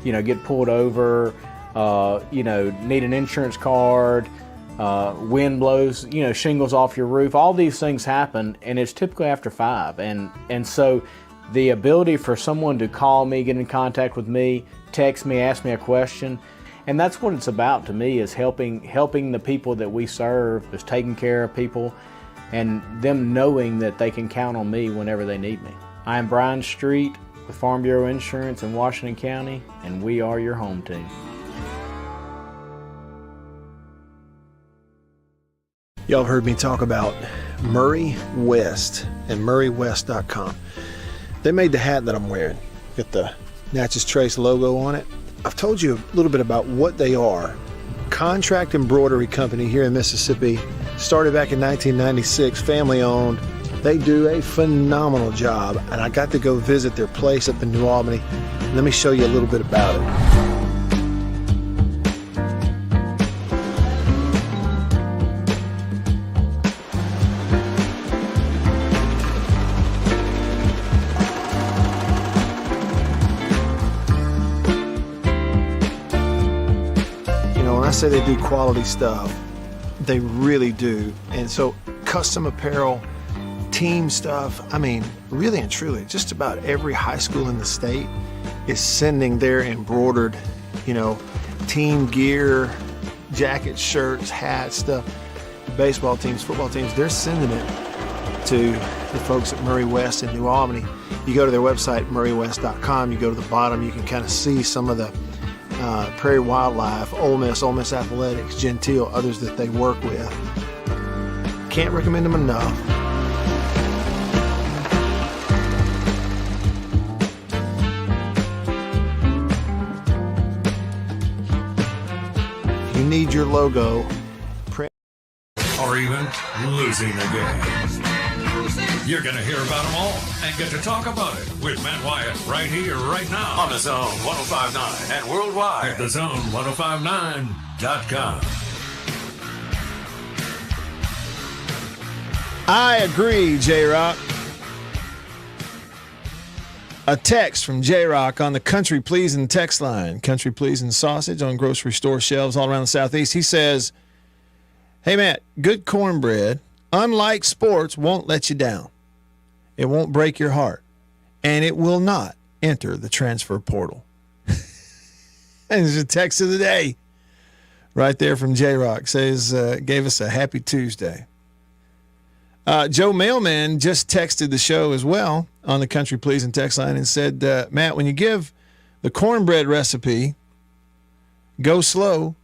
S7: get pulled over, need an insurance card, wind blows, shingles off your roof. All these things happen, and it's typically after 5. And so the ability for someone to call me, get in contact with me, text me, ask me a question, and that's what it's about to me, is helping the people that we serve, is taking care of people, and them knowing that they can count on me whenever they need me. I am Brian Street with Farm Bureau Insurance in Washington County, and we are your home team.
S1: Y'all have heard me talk about Murray West and murraywest.com. They made the hat that I'm wearing. Got the Natchez Trace logo on it. I've told you a little bit about what they are. Contract embroidery company here in Mississippi. Started back in 1996, family owned. They do a phenomenal job, and I got to go visit their place up in New Albany. Let me show you a little bit about it. I say they do quality stuff. They really do. And so custom apparel, team stuff, I mean, really and truly, just about every high school in the state is sending their embroidered, team gear, jackets, shirts, hats, stuff. Baseball teams, football teams, they're sending it to the folks at Murray West in New Albany. You go to their website, murraywest.com, you go to the bottom, you can kind of see some of the Prairie Wildlife, Ole Miss Athletics, Gentile, others that they work with. Can't recommend them enough. If you need your logo,
S8: or even losing a game, you're going to hear about them all and get to talk about it with Matt Wyatt right here, right now on the Zone 105.9 and worldwide at thezone1059.com.
S1: I agree, J-Rock. A text from J-Rock on the Country Pleasin' text line. Country Pleasin' sausage on grocery store shelves all around the Southeast. He says, hey, Matt, good cornbread, unlike sports, won't let you down. It won't break your heart, and it will not enter the transfer portal. And it's a text of the day right there from J-Rock. Says, gave us a happy Tuesday. Joe Mailman just texted the show as well on the Country Pleasin' text line and said, Matt, when you give the cornbread recipe, go slow.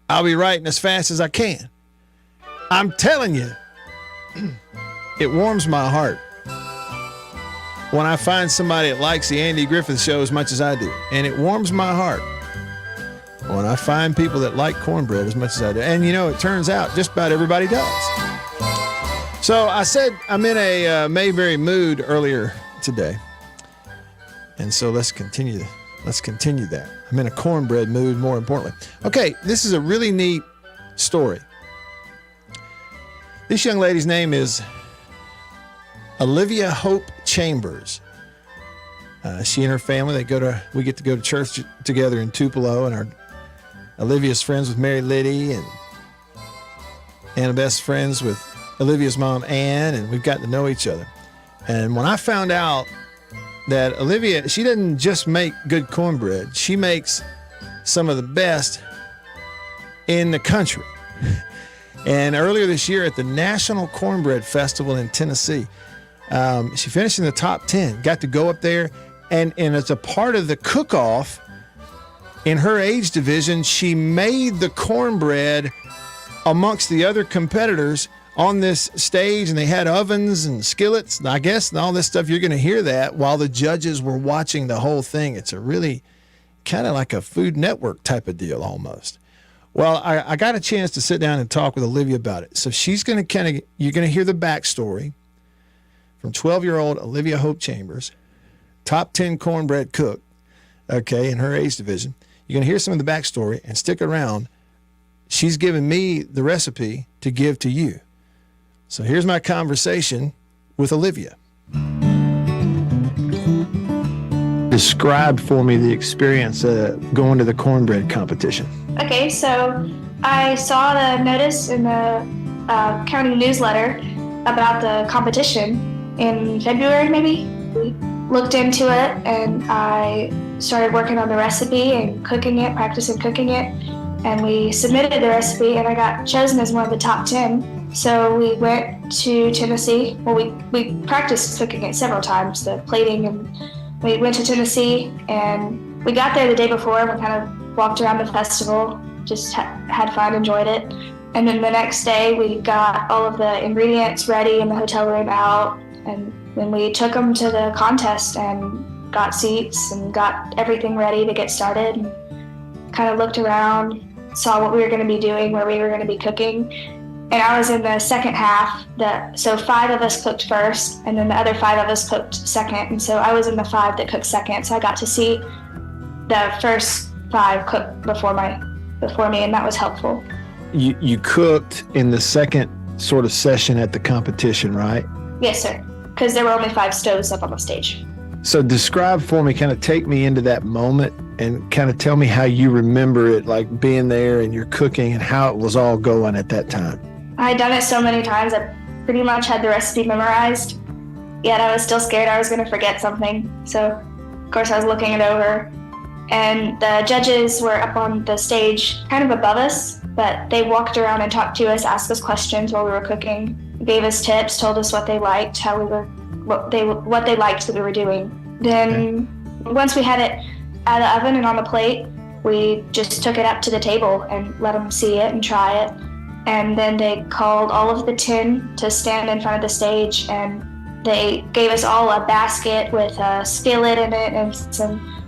S1: I'll be writing as fast as I can. I'm telling you, it warms my heart when I find somebody that likes the Andy Griffith Show as much as I do. And it warms my heart when I find people that like cornbread as much as I do. And, it turns out just about everybody does. So I said I'm in a Mayberry mood earlier today. And so let's continue that. I'm in a cornbread mood, more importantly. Okay, this is a really neat story. This young lady's name is Olivia Hope Chambers. She and her family, we get to go to church together in Tupelo, and Olivia's friends with Mary Liddy, and Annabeth's friends with Olivia's mom, Ann, and we've gotten to know each other. And when I found out that Olivia, she doesn't just make good cornbread, she makes some of the best in the country. And earlier this year at the National Cornbread Festival in Tennessee, she finished in the top 10, got to go up there, and as a part of the cook-off in her age division, she made the cornbread amongst the other competitors on this stage, and they had ovens and skillets, and I guess, and all this stuff. You're going to hear that while the judges were watching the whole thing. It's a really kind of like a Food Network type of deal almost. Well, I got a chance to sit down and talk with Olivia about it. So she's going to you're going to hear the backstory from 12-year-old Olivia Hope Chambers, top 10 cornbread cook, okay, in her age division. You're going to hear some of the backstory, and stick around. She's given me the recipe to give to you. So here's my conversation with Olivia. Describe for me the experience going to the cornbread competition.
S9: Okay, so I saw the notice in the county newsletter about the competition in February, maybe. We looked into it, and I started working on the recipe and cooking it, practicing cooking it. And we submitted the recipe, and I got chosen as one of the top 10. So we went to Tennessee. Well, we practiced cooking it several times, the plating, and we went to Tennessee, and we got there the day before, and we kind of walked around the festival, just had fun, enjoyed it. And then the next day, we got all of the ingredients ready in the hotel room out, and then we took them to the contest and got seats and got everything ready to get started, and kind of looked around, saw what we were going to be doing, where we were going to be cooking. And I was in the second half, so 5 of us cooked first, and then the other 5 of us cooked second. And so I was in the 5 that cooked second, so I got to see the first 5 cook before me, and that was helpful.
S1: You cooked in the second sort of session at the competition, right?
S9: Yes, sir, because there were only 5 stoves up on the stage.
S1: So describe for me, kind of take me into that moment and kind of tell me how you remember it, like being there and you're cooking and how it was all going at that time.
S9: I had done it so many times, I pretty much had the recipe memorized, yet I was still scared I was going to forget something. So, of course, I was looking it over. And the judges were up on the stage kind of above us, but they walked around and talked to us, asked us questions while we were cooking, gave us tips, told us what they liked, what they liked that we were doing. Then once we had it out of the oven and on the plate, we just took it up to the table and let them see it and try it. And then they called all of the 10 to stand in front of the stage, and they gave us all a basket with a skillet in it and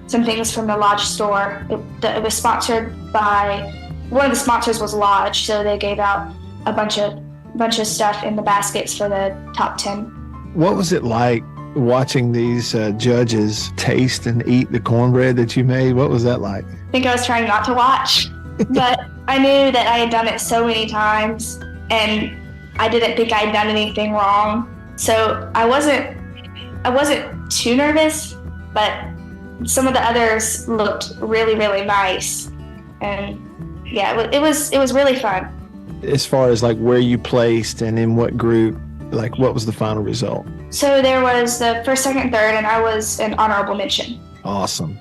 S9: some things from the Lodge store. It was sponsored by, one of the sponsors was Lodge, so they gave out a bunch of stuff in the baskets for the top 10.
S1: What was it like watching these judges taste and eat the cornbread that you made? What was that like?
S9: I think I was trying not to watch, but I knew that I had done it so many times, and I didn't think I had done anything wrong. So I wasn't too nervous, but some of the others looked really, really nice. And yeah, it was really fun.
S1: As far as like where you placed and in what group, like what was the final result?
S9: So there was the first, second, third, and I was an honorable mention.
S1: Awesome.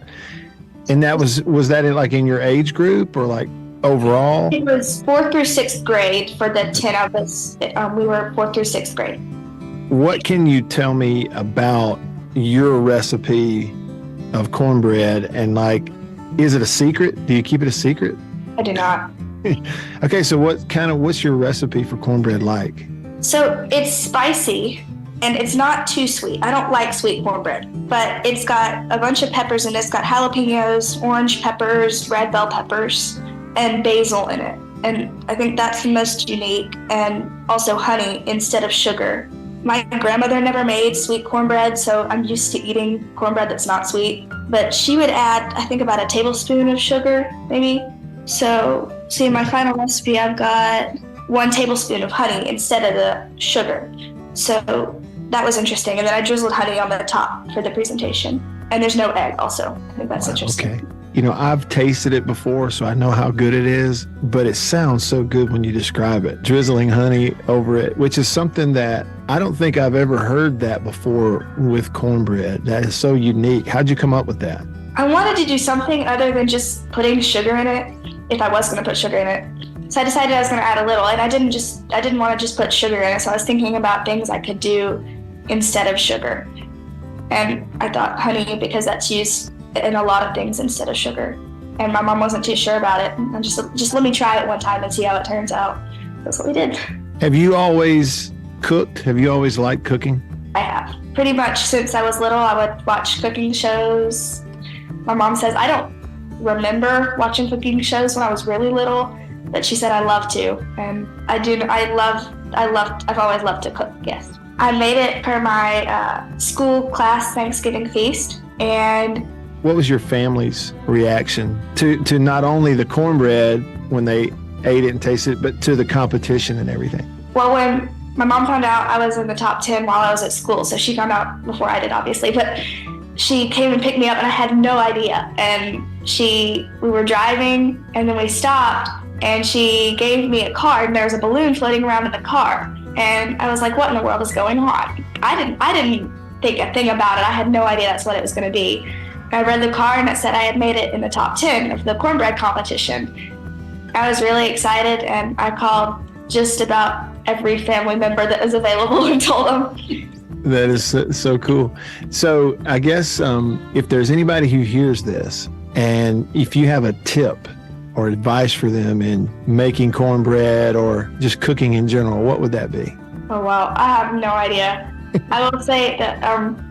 S1: And that was that like in your age group or like overall?
S9: It was 4th through 6th grade for the 10 of us. We were 4th through 6th grade.
S1: What can you tell me about your recipe of cornbread, and like, is it a secret? Do you keep it a secret?
S9: I do not.
S1: Okay, so what's your recipe for cornbread like?
S9: So it's spicy and it's not too sweet. I don't like sweet cornbread, but it's got a bunch of peppers in it. It's got jalapenos, orange peppers, red bell peppers, and basil in it. And I think that's the most unique, and also honey instead of sugar. My grandmother never made sweet cornbread, so I'm used to eating cornbread that's not sweet. But she would add, I think, about a tablespoon of sugar, maybe. So see, in my final recipe, I've got 1 tablespoon of honey instead of the sugar. So that was interesting. And then I drizzled honey on the top for the presentation. And there's no egg also. I think that's interesting.
S1: Okay. You know, I've tasted it before, so I know how good it is, but it sounds so good when you describe it. Drizzling honey over it, which is something that I don't think I've ever heard that before with cornbread. That is so unique. How'd you come up with that?
S9: I wanted to do something other than just putting sugar in it, if I was going to put sugar in it. So I decided I was going to add a little, and I didn't want to just put sugar in it, so I was thinking about things I could do instead of sugar. And I thought honey, because that's used in a lot of things instead of sugar. And my mom wasn't too sure about it. And just let me try it one time and see how it turns out. That's what we did.
S1: Have you always cooked? Have you always liked cooking?
S9: I have. Pretty much since I was little, I would watch cooking shows. My mom says I don't remember watching cooking shows when I was really little, but she said I love to. And I do. I've always loved to cook, yes. I made it for my school class Thanksgiving feast. And
S1: what was your family's reaction to not only the cornbread when they ate it and tasted it, but to the competition and everything? Well,
S9: when my mom found out I was in the top 10 while I was at school, so she found out before I did, obviously, but she came and picked me up and I had no idea. And we were driving and then we stopped and she gave me a card, and there was a balloon floating around in the car. And I was like, what in the world is going on? I didn't think a thing about it. I had no idea that's what it was going to be. I read the card, and it said I had made it in the top 10 of the cornbread competition. I was really excited, and I called just about every family member that was available and told them.
S1: That is so cool. So I guess if there's anybody who hears this, and if you have a tip or advice for them in making cornbread or just cooking in general, what would that be?
S9: Oh, wow. I have no idea. I will say that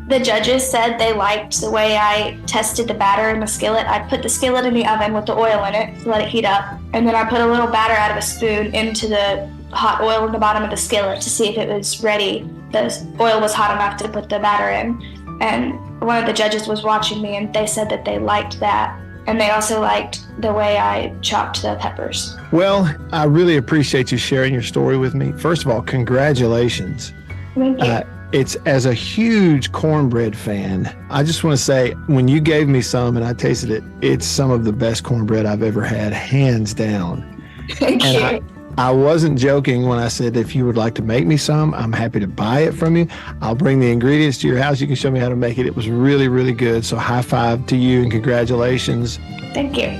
S9: the judges said they liked the way I tested the batter in the skillet. I put the skillet in the oven with the oil in it to let it heat up. And then I put a little batter out of a spoon into the hot oil in the bottom of the skillet to see if it was ready. The oil was hot enough to put the batter in. And one of the judges was watching me, and they said that they liked that. And they also liked the way I chopped the peppers.
S1: Well, I really appreciate you sharing your story with me. First of all, congratulations.
S9: Thank you.
S1: It's as a huge cornbread fan, I just want to say, when you gave me some and I tasted it, it's some of the best cornbread I've ever had, hands down.
S9: Thank you.
S1: I wasn't joking when I said if you would like to make me some, I'm happy to buy it from you. I'll bring the ingredients to your house. You can show me how to make it. It was really, really good. So high five to you and congratulations.
S9: Thank you.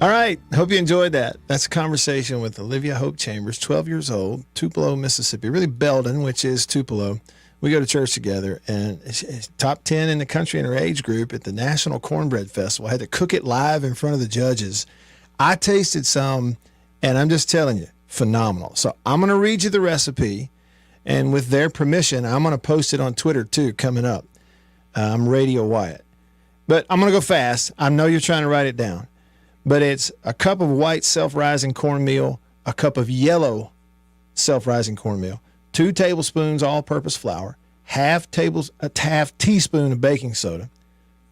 S1: All right. Hope you enjoyed that. That's a conversation with Olivia Hope Chambers, 12 years old, Tupelo, Mississippi, really Belden, which is Tupelo. We go to church together, and she's top 10 in the country in her age group at the National Cornbread Festival. I had to cook it live in front of the judges. I tasted some, and I'm just telling you, phenomenal. So I'm going to read you the recipe, and with their permission, I'm going to post it on Twitter too coming up. I'm Radio Wyatt. But I'm going to go fast. I know you're trying to write it down. But it's a cup of white self-rising cornmeal, a cup of yellow self-rising cornmeal, 2 tablespoons all-purpose flour, half teaspoon of baking soda.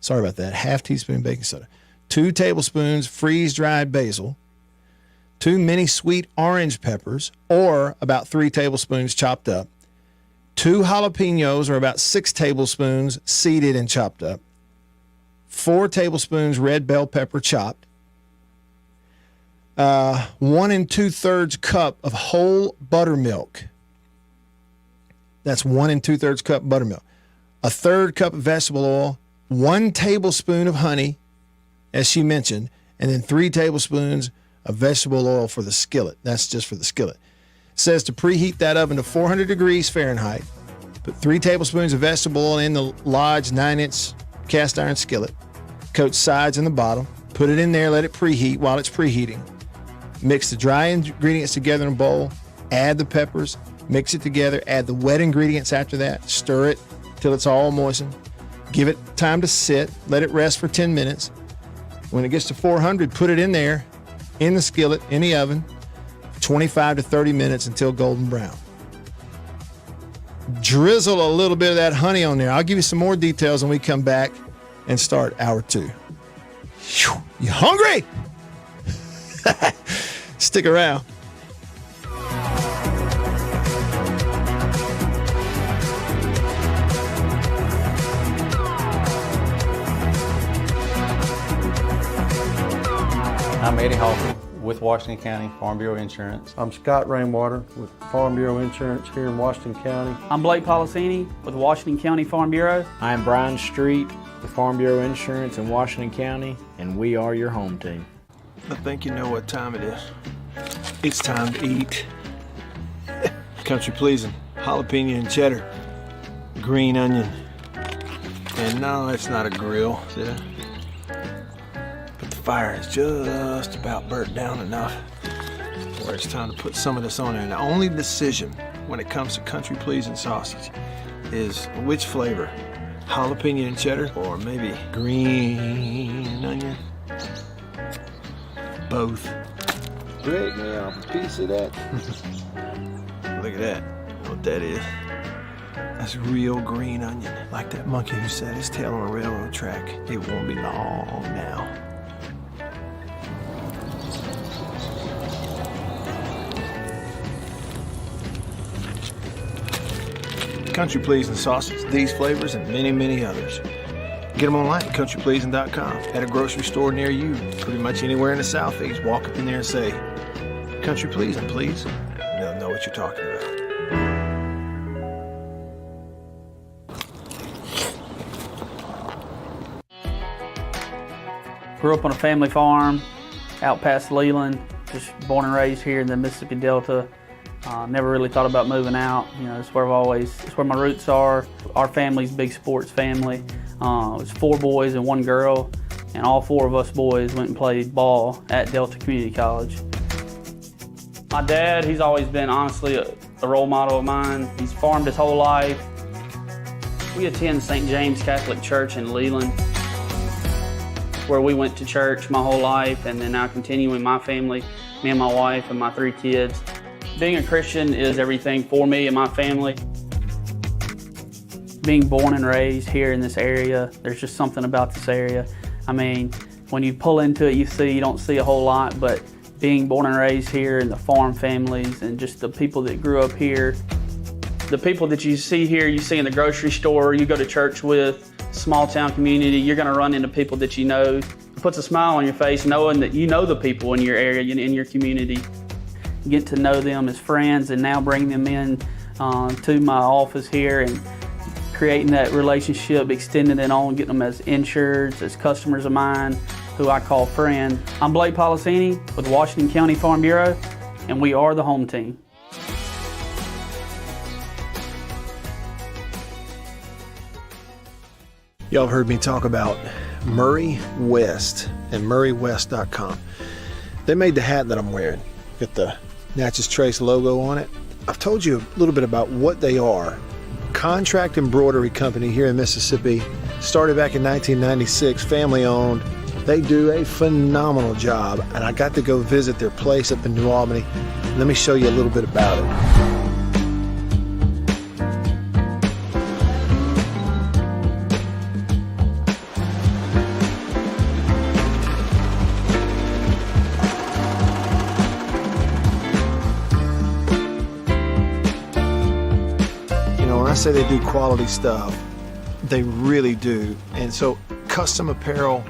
S1: Sorry about that, half teaspoon baking soda. 2 tablespoons freeze-dried basil, 2 mini sweet orange peppers, or about 3 tablespoons chopped up, 2 jalapenos, or about 6 tablespoons seeded and chopped up, 4 tablespoons red bell pepper chopped, 1 2/3 cup of whole buttermilk. That's 1 2/3 cup buttermilk. 1/3 cup of vegetable oil, 1 tablespoon of honey, as she mentioned, and then 3 tablespoons of vegetable oil for the skillet. That's just for the skillet. It says to preheat that oven to 400 degrees Fahrenheit. Put 3 tablespoons of vegetable oil in the Lodge 9-inch cast iron skillet. Coat sides and the bottom. Put it in there, let it preheat while it's preheating. Mix the dry ingredients together in a bowl. Add the peppers. Mix it together. Add the wet ingredients after that. Stir it till it's all moistened. Give it time to sit. Let it rest for 10 minutes. When it gets to 400, put it in there, in the skillet, in the oven, 25 to 30 minutes until golden brown. Drizzle a little bit of that honey on there. I'll give you some more details when we come back and start hour 2. You hungry? Stick around.
S4: I'm Eddie Holcomb with Washington County Farm Bureau Insurance.
S5: I'm Scott Rainwater with Farm Bureau Insurance here in Washington County.
S6: I'm Blake Policini with Washington County Farm Bureau.
S7: I'm Brian Street with Farm Bureau Insurance in Washington County, and we are your home team.
S1: I think you know what time it is. It's time to eat. Country pleasing, jalapeno and cheddar, green onion. And no, it's not a grill, see that? But the fire is just about burnt down enough where it's time to put some of this on there. And the only decision when it comes to country pleasing sausage is which flavor, jalapeno and cheddar or maybe green onion. Both.
S3: Break me off a piece of that.
S1: Look at that. What that is. That's real green onion. Like that monkey who set his tail on a railroad track. It won't be long now. Country pleasing sausage, these flavors and many, many others. Get them online at countrypleasing.com. At a grocery store near you, pretty much anywhere in the Southeast, walk up in there and say, Country Pleasing, please. And they'll know what you're talking about.
S6: Grew up on a family farm out past Leland, just born and raised here in the Mississippi Delta. Never really thought about moving out. You know, it's where my roots are. Our family's a big sports family. It was 4 boys and 1 girl, and all 4 of us boys went and played ball at Delta Community College. My dad, he's always been honestly a role model of mine. He's farmed his whole life. We attend St. James Catholic Church in Leland, where we went to church my whole life, and then now continuing my family, me and my wife and my 3 kids. Being a Christian is everything for me and my family. Being born and raised here in this area, there's just something about this area. I mean, when you pull into it, you don't see a whole lot, but being born and raised here and the farm families and just the people that grew up here, the people that you see here, you see in the grocery store, you go to church with, small town community, you're gonna run into people that you know. It puts a smile on your face knowing that you know the people in your area, in your community. Get to know them as friends and now bring them in to my office here and creating that relationship, extending it on, getting them as insureds, as customers of mine, who I call friend. I'm Blake Policini with Washington County Farm Bureau, and we are the home team.
S1: Y'all have heard me talk about Murray West and murraywest.com. They made the hat that I'm wearing. Got the Natchez Trace logo on it. I've told you a little bit about what they are. Contract embroidery company here in Mississippi. Started back in 1996, family owned. They do a phenomenal job, and I got to go visit their place up in New Albany. Let me show you a little bit about it. I say they do quality stuff. They really do. And so custom apparel,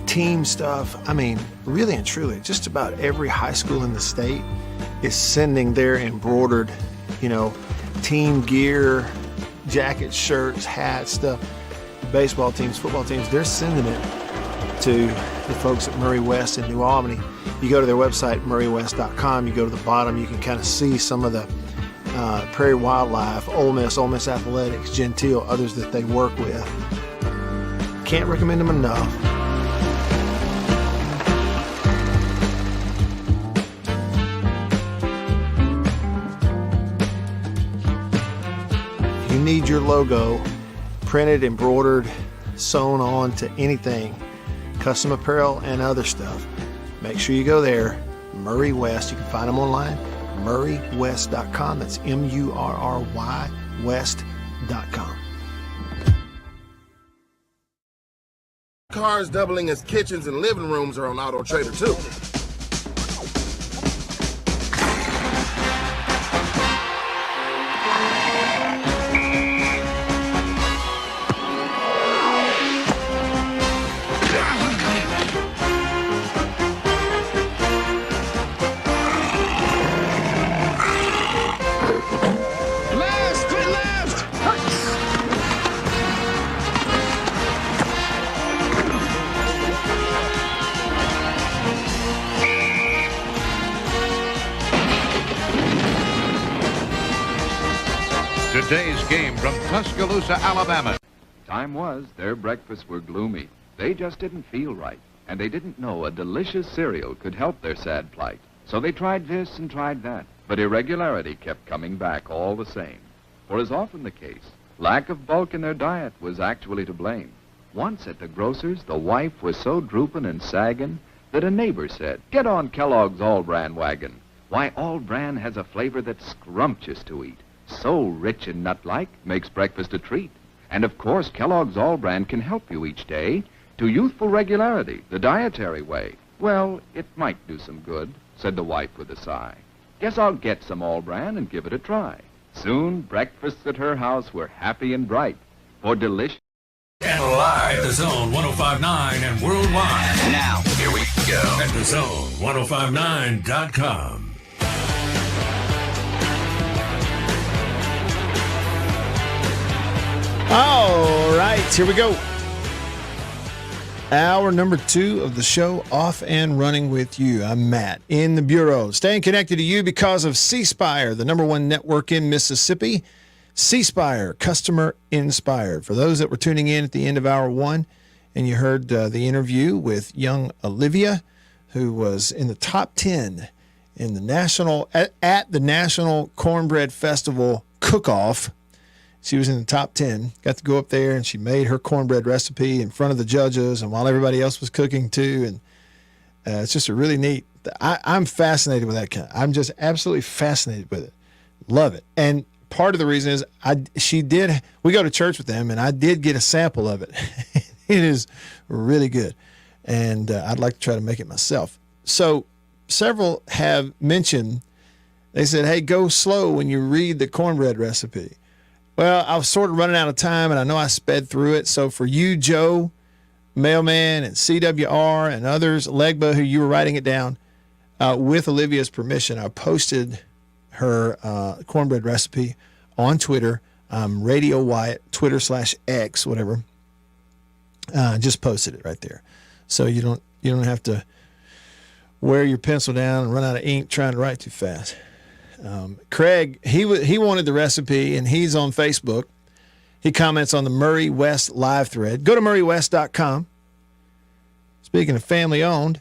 S1: team stuff, I mean, really and truly, just about every high school in the state is sending their embroidered, team gear, jackets, shirts, hats, stuff. Baseball teams, football teams, they're sending it to the folks at Murray West in New Albany. You go to their website, murraywest.com, you go to the bottom, you can kind of see some of the Prairie Wildlife, Ole Miss Athletics, Gentile, others that they work with. Can't recommend them enough. If you need your logo printed, embroidered, sewn on to anything, custom apparel and other stuff, make sure you go there. Murray West, you can find them online. murraywest.com. That's MURRY West.com.
S10: Cars doubling as kitchens and living rooms are on Auto Trader too.
S8: Today's game from Tuscaloosa, Alabama.
S11: Time was their breakfasts were gloomy. They just didn't feel right, and they didn't know a delicious cereal could help their sad plight. So they tried this and tried that, but irregularity kept coming back all the same. For as often the case, lack of bulk in their diet was actually to blame. Once at the grocer's, the wife was so drooping and sagging that a neighbor said, "Get on Kellogg's All-Bran wagon. Why, All-Bran has a flavor that's scrumptious to eat. So rich and nut-like, makes breakfast a treat. And of course, Kellogg's All-Bran can help you each day to youthful regularity, the dietary way." "Well, it might do some good," said the wife with a sigh. "Guess I'll get some All-Bran and give it a try." Soon, breakfasts at her house were happy and bright, for delicious.
S8: and live at the Zone 105.9 and worldwide.
S12: Now, here we go.
S8: At the Zone1059.com.
S1: All right, here we go. Hour number 2 of the show, Off and Running with You. I'm Matt in the Bureau, staying connected to you because of C Spire, the #1 network in Mississippi. C Spire, customer inspired. For those that were tuning in at the end of hour 1 and you heard the interview with young Olivia, who was in the top 10 in the national at the National Cornbread Festival cook-off. She was in the top 10, got to go up there, and she made her cornbread recipe in front of the judges and while everybody else was cooking too. And it's just a really neat, I'm fascinated with that kind. I'm just absolutely fascinated with it. Love it. And part of the reason is we go to church with them, and I did get a sample of it. It is really good. And I'd like to try to make it myself. So several have mentioned, they said, hey, go slow when you read the cornbread recipe. Well, I was sort of running out of time, and I know I sped through it. So for you, Joe, Mailman, and CWR, and others, Legba, who you were writing it down, with Olivia's permission, I posted her cornbread recipe on Twitter, Radio Wyatt, Twitter/X, whatever. Just posted it right there, so you don't have to wear your pencil down and run out of ink trying to write too fast. Craig, he wanted the recipe, and he's on Facebook. He comments on the Murray West live thread. Go to murraywest.com. Speaking of family-owned,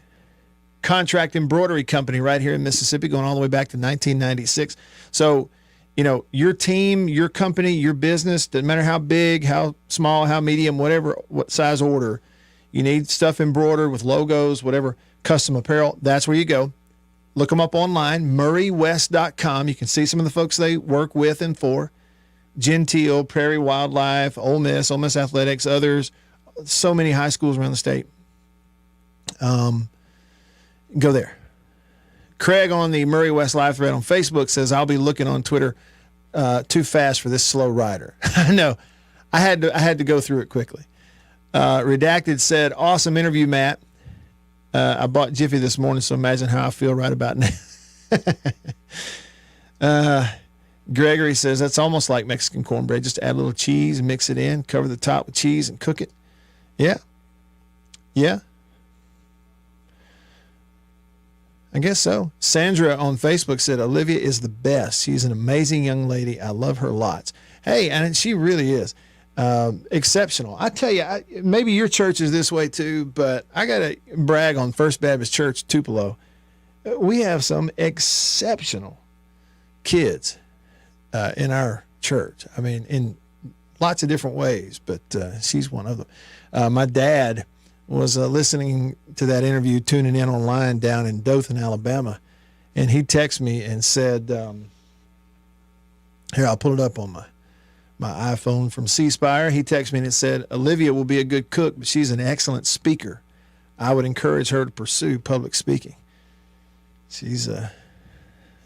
S1: contract embroidery company right here in Mississippi, going all the way back to 1996. So, your team, your company, your business, doesn't matter how big, how small, how medium, whatever, what size order, you need stuff embroidered with logos, whatever, custom apparel, that's where you go. Look them up online, murraywest.com. You can see some of the folks they work with and for. Gentile, Prairie Wildlife, Ole Miss Athletics, others. So many high schools around the state. Go there. Craig on the Murray West Live thread on Facebook says, I'll be looking on Twitter too fast for this slow rider. No, I had to go through it quickly. Redacted said, awesome interview, Matt. I bought Jiffy this morning, so imagine how I feel right about now. Gregory says, that's almost like Mexican cornbread. Just add a little cheese and mix it in, cover the top with cheese and cook it. Yeah. I guess so. Sandra on Facebook said, Olivia is the best. She's an amazing young lady. I love her lots. Hey, and she really is. Exceptional. I tell you, maybe your church is this way too, but I got to brag on First Baptist Church Tupelo. We have some exceptional kids in our church. I mean, in lots of different ways, but she's one of them. My dad was listening to that interview, tuning in online down in Dothan, Alabama, and he texted me and said, here, I'll pull it up on my iPhone from C Spire. He texted me and it said, Olivia will be a good cook, but she's an excellent speaker. I would encourage her to pursue public speaking. She's a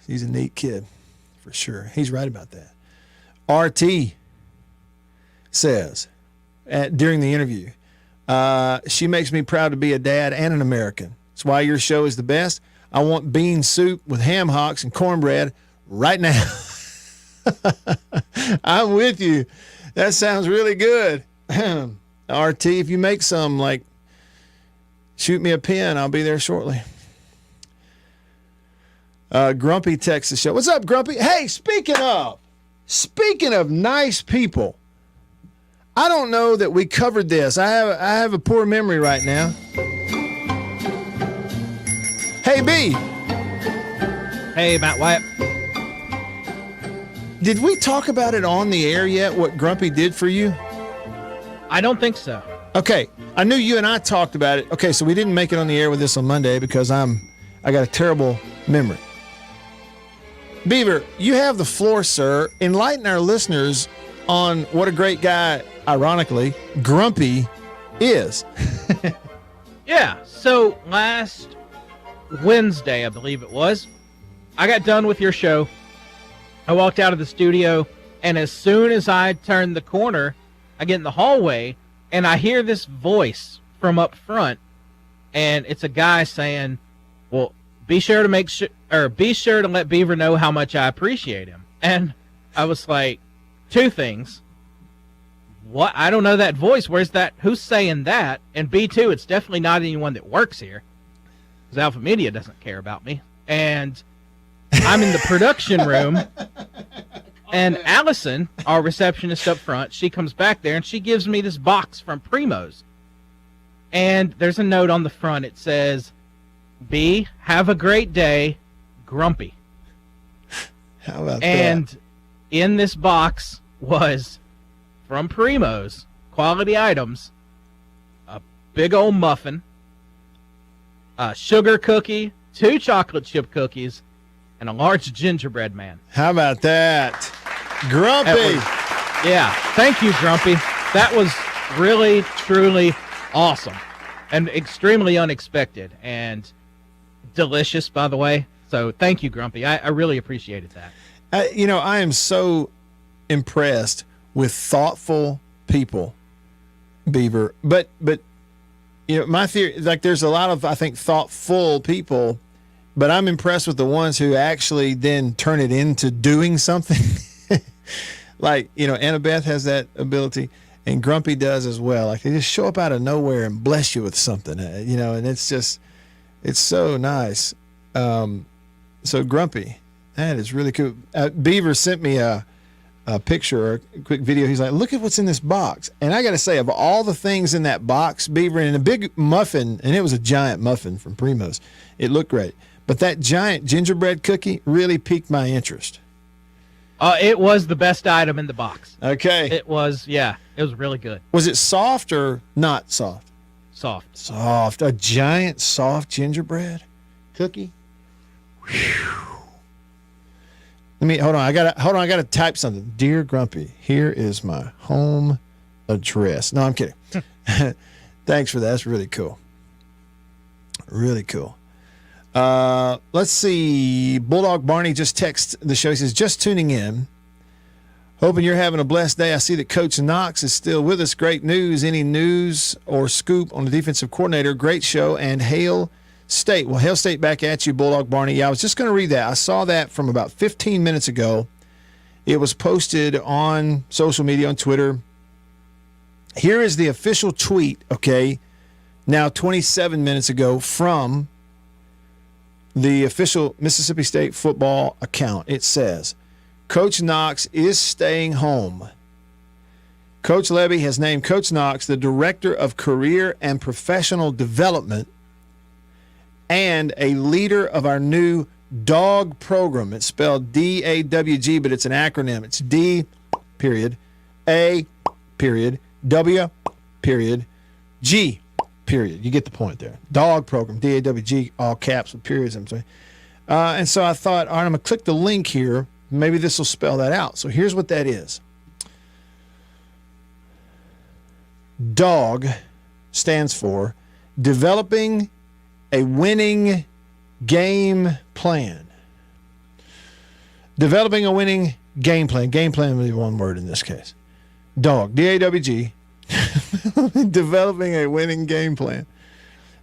S1: neat kid for sure. He's right about that. RT says during the interview, she makes me proud to be a dad and an American. That's why your show is the best. I want bean soup with ham hocks and cornbread right now. I'm with you. That sounds really good. RT, if you make some, shoot me a pin. I'll be there shortly. Grumpy texts the show. What's up, Grumpy? Hey, speaking of nice people, I don't know that we covered this. I have a poor memory right now. Hey, B.
S13: Hey, Matt Wyatt.
S1: Did we talk about it on the air yet, what Grumpy did for you?
S13: I don't think so.
S1: Okay. I knew you and I talked about it. Okay, so we didn't make it on the air with this on Monday because I got a terrible memory. Beaver, you have the floor, sir. Enlighten our listeners on what a great guy, ironically, Grumpy is.
S13: Yeah, so last Wednesday, I believe it was, I got done with your show. I walked out of the studio, and as soon as I turned the corner, I get in the hallway, And I hear this voice from up front, and it's a guy saying, well, be sure to let Beaver know how much I appreciate him. And I was like, two things. What? I don't know that voice. Where's that? Who's saying that? And B2, it's definitely not anyone that works here, because Alpha Media doesn't care about me. And I'm in the production room, and Allison, our receptionist up front, she comes back there, and she gives me this box from Primo's. And there's a note on the front. It says, B, have a great day, Grumpy.
S1: How about
S13: and
S1: that?
S13: In this box was, from Primo's, quality items, a big old muffin, a sugar cookie, 2 chocolate chip cookies, and a large gingerbread man.
S1: How about that? Grumpy.
S13: Yeah. Thank you, Grumpy. That was really, truly awesome and extremely unexpected and delicious, by the way. So thank you, Grumpy. I really appreciated that.
S1: I am so impressed with thoughtful people, Beaver. But my theory, like, there's a lot of, I think, thoughtful people, but I'm impressed with the ones who actually then turn it into doing something. Like, Annabeth has that ability, and Grumpy does as well. Like, they just show up out of nowhere and bless you with something, and it's so nice. So Grumpy, that is really cool. Beaver sent me a picture or a quick video. He's like, look at what's in this box. And I got to say, of all the things in that box, Beaver, and a big muffin, and it was a giant muffin from Primo's. It looked great. But that giant gingerbread cookie really piqued my interest.
S13: It was the best item in the box.
S1: Okay.
S13: It was really good.
S1: Was it soft or not soft?
S13: Soft.
S1: Soft. A giant soft gingerbread cookie? Whew. Hold on. I gotta type something. Dear Grumpy, here is my home address. No, I'm kidding. Thanks for that. That's really cool. Really cool. Let's see. Bulldog Barney just texted the show. He says, just tuning in. Hoping you're having a blessed day. I see that Coach Knox is still with us. Great news. Any news or scoop on the defensive coordinator? Great show. And Hail State. Well, Hail State back at you, Bulldog Barney. Yeah, I was just going to read that. I saw that from about 15 minutes ago. It was posted on social media, on Twitter. Here is the official tweet, okay, now 27 minutes ago from the official Mississippi State football account. It says, Coach Knox is staying home. Coach Levy has named Coach Knox the Director of Career and Professional Development and a leader of our new DAWG program. It's spelled D-A-W-G, but it's an acronym. It's D, period, A, period, W, period, G, period. You get the point there. DAWG program, D-A-W-G, all caps with periods. I'm sorry. And so I thought, all right, I'm going to click the link here. Maybe this will spell that out. So here's what that is. DAWG stands for Developing a Winning Game Plan. Developing a winning game plan. Game plan would be one word in this case. DAWG, D-A-W-G. Developing a winning game plan.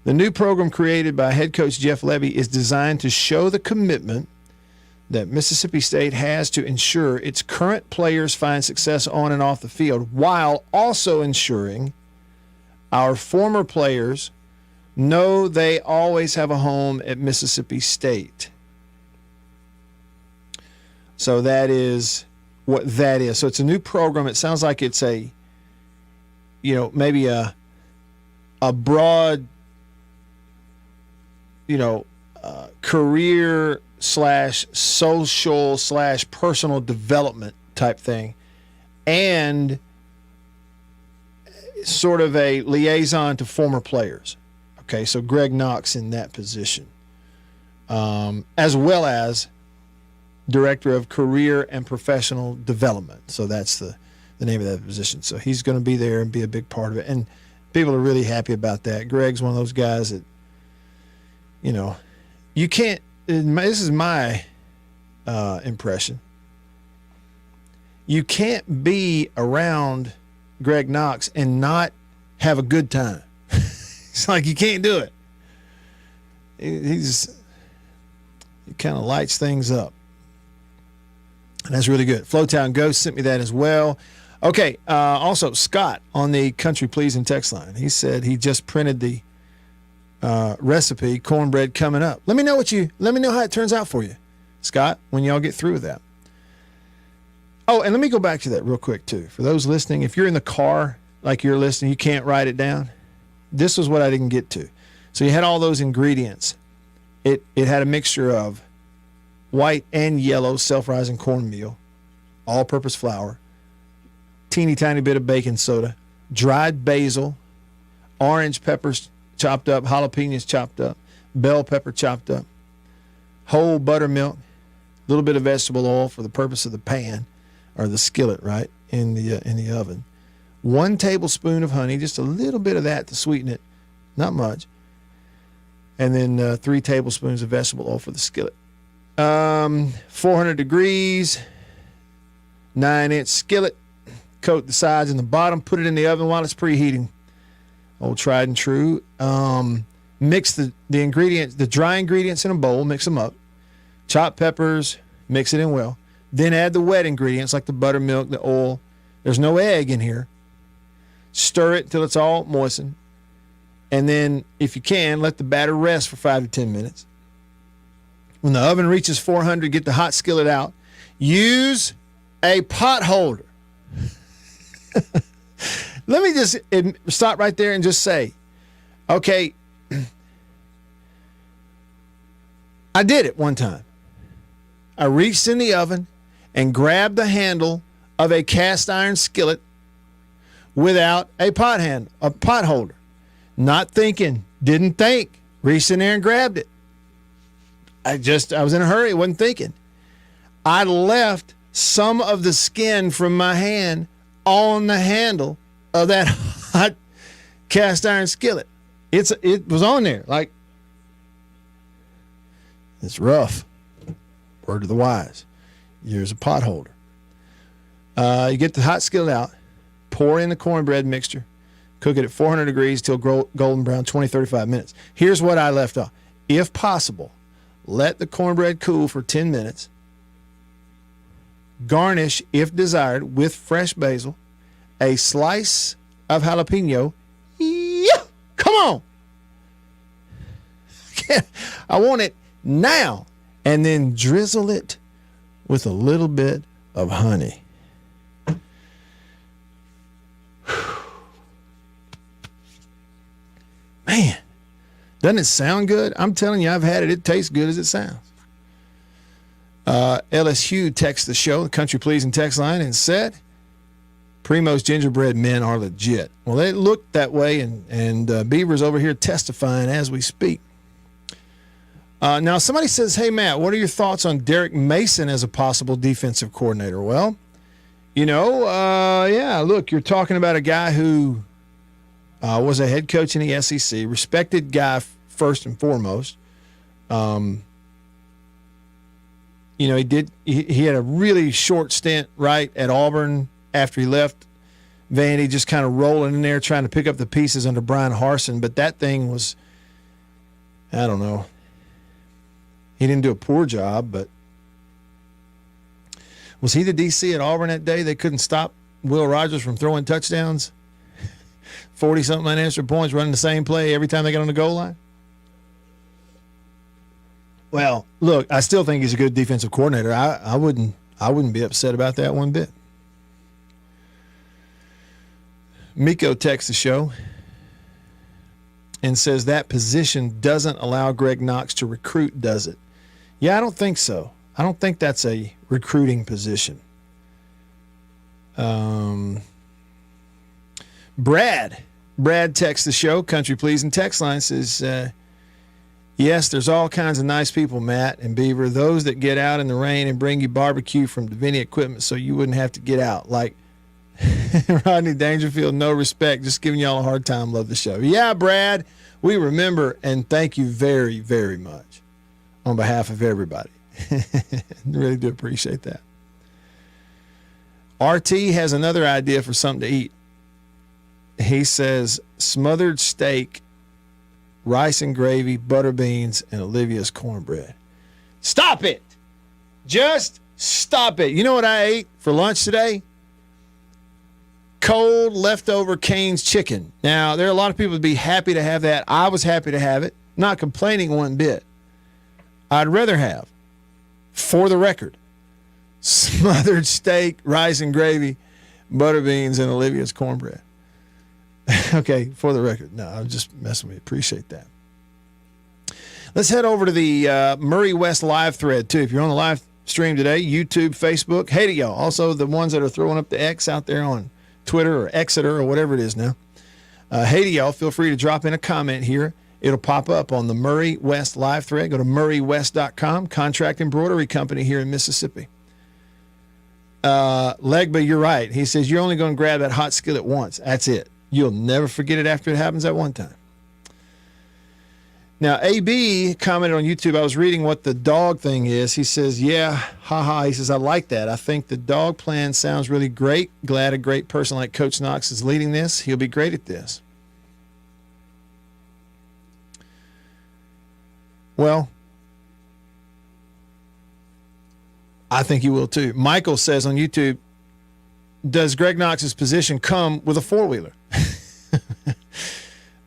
S1: The new program created by head coach Jeff Levy is designed to show the commitment that Mississippi State has to ensure its current players find success on and off the field, while also ensuring our former players know they always have a home at Mississippi State. So that is what that is. So it's a new program. It sounds like it's a, maybe a broad, career / social / personal development type thing, and sort of a liaison to former players. Okay, so Greg Knox in that position, as well as Director of Career and Professional Development. So that's the name of that position. So he's going to be there and be a big part of it. And people are really happy about that. Greg's one of those guys that, you can't, this is my impression. You can't be around Greg Knox and not have a good time. It's like you can't do it. He kind of lights things up. And that's really good. Flowtown Ghost sent me that as well. Okay, also Scott on the Country Pleasing text line. He said he just printed the recipe, cornbread coming up. Let me know how it turns out for you, Scott, when y'all get through with that. Oh, and let me go back to that real quick too. For those listening, if you're in the car like you're listening, you can't write it down. This was what I didn't get to. So you had all those ingredients. It had a mixture of white and yellow self-rising cornmeal, all-purpose flour, teeny tiny bit of baking soda, dried basil, orange peppers chopped up, jalapenos chopped up, bell pepper chopped up, whole buttermilk, a little bit of vegetable oil for the purpose of the pan or the skillet, right, in the oven. 1 tablespoon of honey, just a little bit of that to sweeten it, not much. And then 3 tablespoons of vegetable oil for the skillet. 400 degrees, 9-inch skillet. Coat the sides and the bottom. Put it in the oven while it's preheating. Old tried and true. Mix the ingredients, the dry ingredients in a bowl. Mix them up. Chop peppers. Mix it in well. Then add the wet ingredients like the buttermilk, the oil. There's no egg in here. Stir it until it's all moistened. And then, if you can, let the batter rest for 5 to 10 minutes. When the oven reaches 400, get the hot skillet out. Use a pot holder. Let me just stop right there and just say, okay, I did it one time. I reached in the oven and grabbed the handle of a cast iron skillet without a pot holder. Not thinking, didn't think, reached in there and grabbed it. I was in a hurry, wasn't thinking. I left some of the skin from my hand on the handle of that hot cast iron skillet. It was on there. Like, it's rough. Word of the wise. Here's a pot holder. You get the hot skillet out, pour in the cornbread mixture, cook it at 400 degrees till golden brown, 20-35 minutes. Here's what I left off. If possible, let the cornbread cool for 10 minutes. Garnish, if desired, with fresh basil, a slice of jalapeno. Yeah, come on. I want it now. And then drizzle it with a little bit of honey. Man, doesn't it sound good? I'm telling you, I've had it. It tastes good as it sounds. LSU texts the show, the Country Pleasing text line, and said, Primo's gingerbread men are legit. Well, they look that way, and Beaver's over here testifying as we speak. Now, somebody says, hey, Matt, what are your thoughts on Derek Mason as a possible defensive coordinator? Well, yeah, look, you're talking about a guy who was a head coach in the SEC, respected guy first and foremost. He had a really short stint right at Auburn after he left Vandy, just kind of rolling in there trying to pick up the pieces under Brian Harsin. But that thing was, I don't know. He didn't do a poor job, but was he the DC at Auburn that day? They couldn't stop Will Rogers from throwing touchdowns, 40-something unanswered points, running the same play every time they got on the goal line? Well, look, I still think he's a good defensive coordinator. I wouldn't be upset about that one bit. Miko texts the show and says that position doesn't allow Greg Knox to recruit, does it? Yeah, I don't think so. I don't think that's a recruiting position. Brad texts the show, Country Pleasing text line, says, yes, there's all kinds of nice people, Matt and Beaver, those that get out in the rain and bring you barbecue from Davini Equipment so you wouldn't have to get out. Like Rodney Dangerfield, no respect, just giving y'all a hard time, love the show. Yeah, Brad, we remember, and thank you very, very much on behalf of everybody. Really do appreciate that. RT has another idea for something to eat. He says smothered steak, rice and gravy, butter beans, and Olivia's cornbread. Stop it. Just stop it. You know what I ate for lunch today? Cold leftover Cane's chicken. Now, there are a lot of people who'd be happy to have that. I was happy to have it. Not complaining one bit. I'd rather have, for the record, smothered steak, rice and gravy, butter beans, and Olivia's cornbread. Okay, for the record. No, I'm just messing with you. Appreciate that. Let's head over to the Murray West live thread, too. If you're on the live stream today, YouTube, Facebook, hey to y'all. Also, the ones that are throwing up the X out there on Twitter or Exeter or whatever it is now. Hey to y'all. Feel free to drop in a comment here. It'll pop up on the Murray West live thread. Go to murraywest.com, contract embroidery company here in Mississippi. Legba, you're right. He says you're only going to grab that hot skillet once. That's it. You'll never forget it after it happens that one time. Now, AB commented on YouTube, I was reading what the dog thing is. He says, yeah, haha. He says, I like that. I think the dog plan sounds really great. Glad a great person like Coach Knox is leading this. He'll be great at this. Well, I think he will too. Michael says on YouTube, does Greg Knox's position come with a four-wheeler?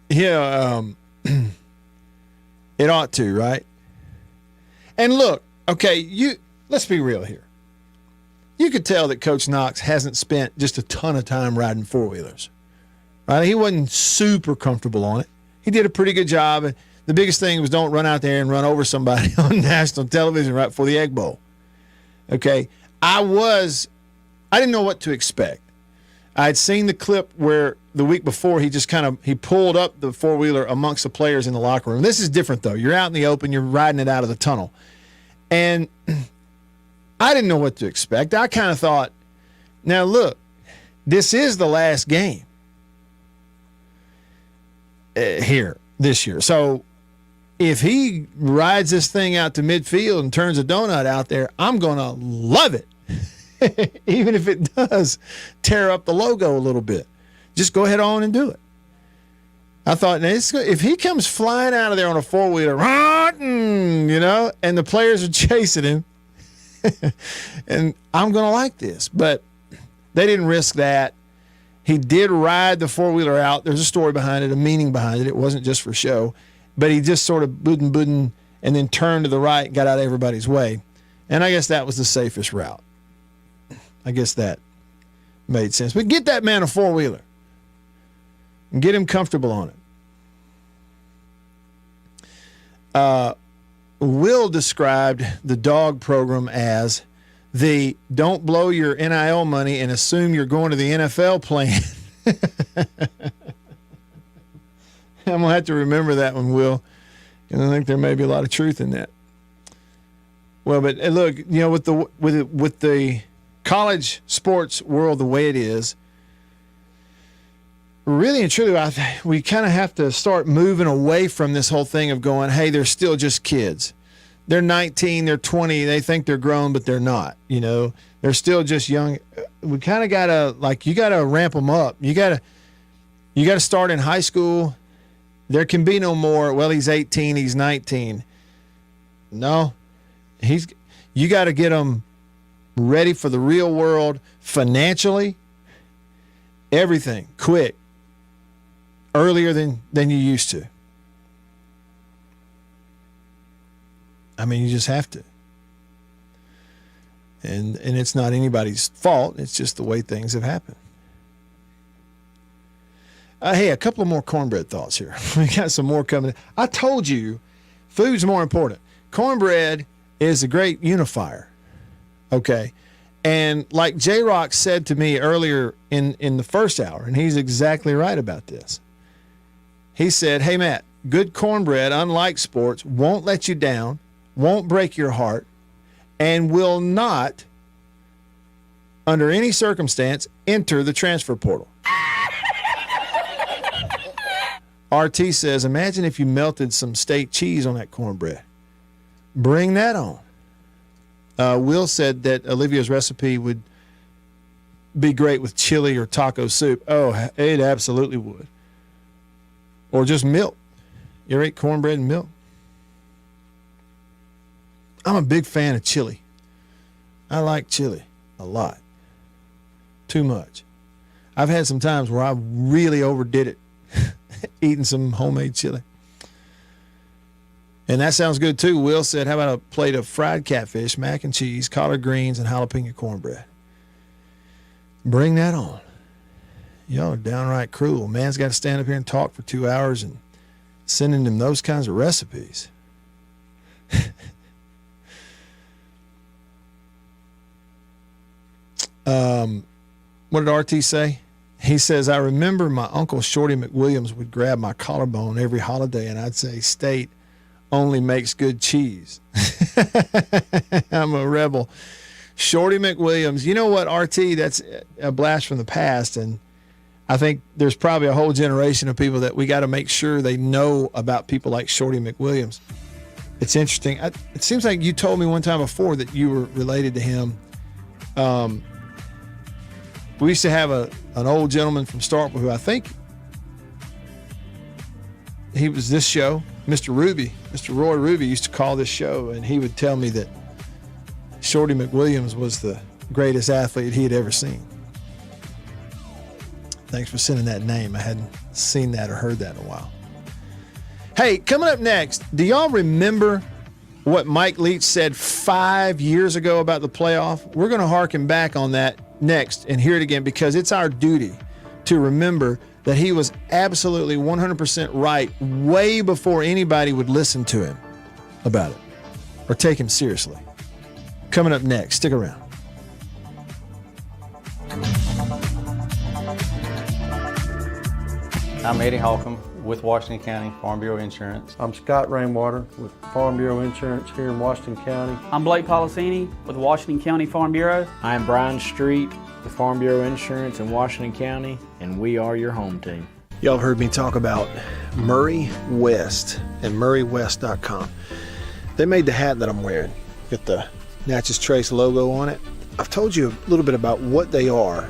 S1: Yeah, it ought to, right? And look, okay, let's be real here. You could tell that Coach Knox hasn't spent just a ton of time riding four-wheelers, right? He wasn't super comfortable on it. He did a pretty good job. And the biggest thing was don't run out there and run over somebody on national television right before the Egg Bowl. Okay, I didn't know what to expect. I'd seen the clip where the week before he pulled up the four-wheeler amongst the players in the locker room. This is different, though. You're out in the open. You're riding it out of the tunnel. And I didn't know what to expect. I kind of thought, now look, this is the last game here this year. So if he rides this thing out to midfield and turns a donut out there, I'm going to love it. Even if it does tear up the logo a little bit. Just go ahead on and do it. I thought, if he comes flying out of there on a four-wheeler, and the players are chasing him, and I'm going to like this. But they didn't risk that. He did ride the four-wheeler out. There's a story behind it, a meaning behind it. It wasn't just for show. But he just sort of boodin' and then turned to the right and got out of everybody's way. And I guess that was the safest route. I guess that made sense. But get that man a four-wheeler and get him comfortable on it. Will described the dog program as the don't blow your NIL money and assume you're going to the NFL plan. I'm going to have to remember that one, Will. And I think there may be a lot of truth in that. Well, but look, with the college sports world the way it is, really and truly, we kind of have to start moving away from this whole thing of going, hey, they're still just kids. They're 19, they're 20, they think they're grown, but they're not. They're still just young. We kind of got to, you got to ramp them up. You got to start in high school. There can be no more, well, he's 18, he's 19. No, you got to get them ready for the real world financially, everything, quick, earlier than you used to. I mean, you just have to. And it's not anybody's fault. It's just the way things have happened. Hey, a couple of more cornbread thoughts here. We got some more coming. I told you, food's more important. Cornbread is a great unifier. Okay. And like J-Rock said to me earlier in the first hour, and he's exactly right about this. He said, hey, Matt, good cornbread, unlike sports, won't let you down, won't break your heart, and will not, under any circumstance, enter the transfer portal. RT says, imagine if you melted some steak cheese on that cornbread. Bring that on. Will said that Olivia's recipe would be great with chili or taco soup. Oh, it absolutely would. Or just milk. You ever ate cornbread and milk? I'm a big fan of chili. I like chili a lot. Too much. I've had some times where I really overdid it eating some homemade chili. And that sounds good too. Will said, how about a plate of fried catfish, mac and cheese, collard greens, and jalapeno cornbread? Bring that on. Y'all are downright cruel. Man's got to stand up here and talk for 2 hours and sending them those kinds of recipes. What did RT say? He says, I remember my uncle Shorty McWilliams would grab my collarbone every holiday and I'd say, State only makes good cheese. I'm a rebel. Shorty McWilliams. You know what, RT, that's a blast from the past. And I think there's probably a whole generation of people that we got to make sure they know about people like Shorty McWilliams. It's interesting. It seems like you told me one time before that you were related to him. We used to have an old gentleman from Starkville who I think he was this show, Mr. Ruby. Mr. Roy Ruby used to call this show, and he would tell me that Shorty McWilliams was the greatest athlete he had ever seen. Thanks for sending that name. I hadn't seen that or heard that in a while. Hey, coming up next, do y'all remember what Mike Leach said 5 years ago about the playoff? We're going to harken back on that next and hear it again, because it's our duty to remember that he was absolutely 100% right way before anybody would listen to him about it or take him seriously. Coming up next. Stick around.
S4: I'm Eddie Holcomb with Washington County Farm Bureau Insurance.
S5: I'm Scott Rainwater with Farm Bureau Insurance here in Washington County.
S6: I'm Blake Policini with Washington County Farm Bureau.
S7: I'm Brian Street with Farm Bureau Insurance in Washington County, and we are your home team.
S1: Y'all have heard me talk about Murray West and MurrayWest.com. They made the hat that I'm wearing. Got the Natchez Trace logo on it. I've told you a little bit about what they are.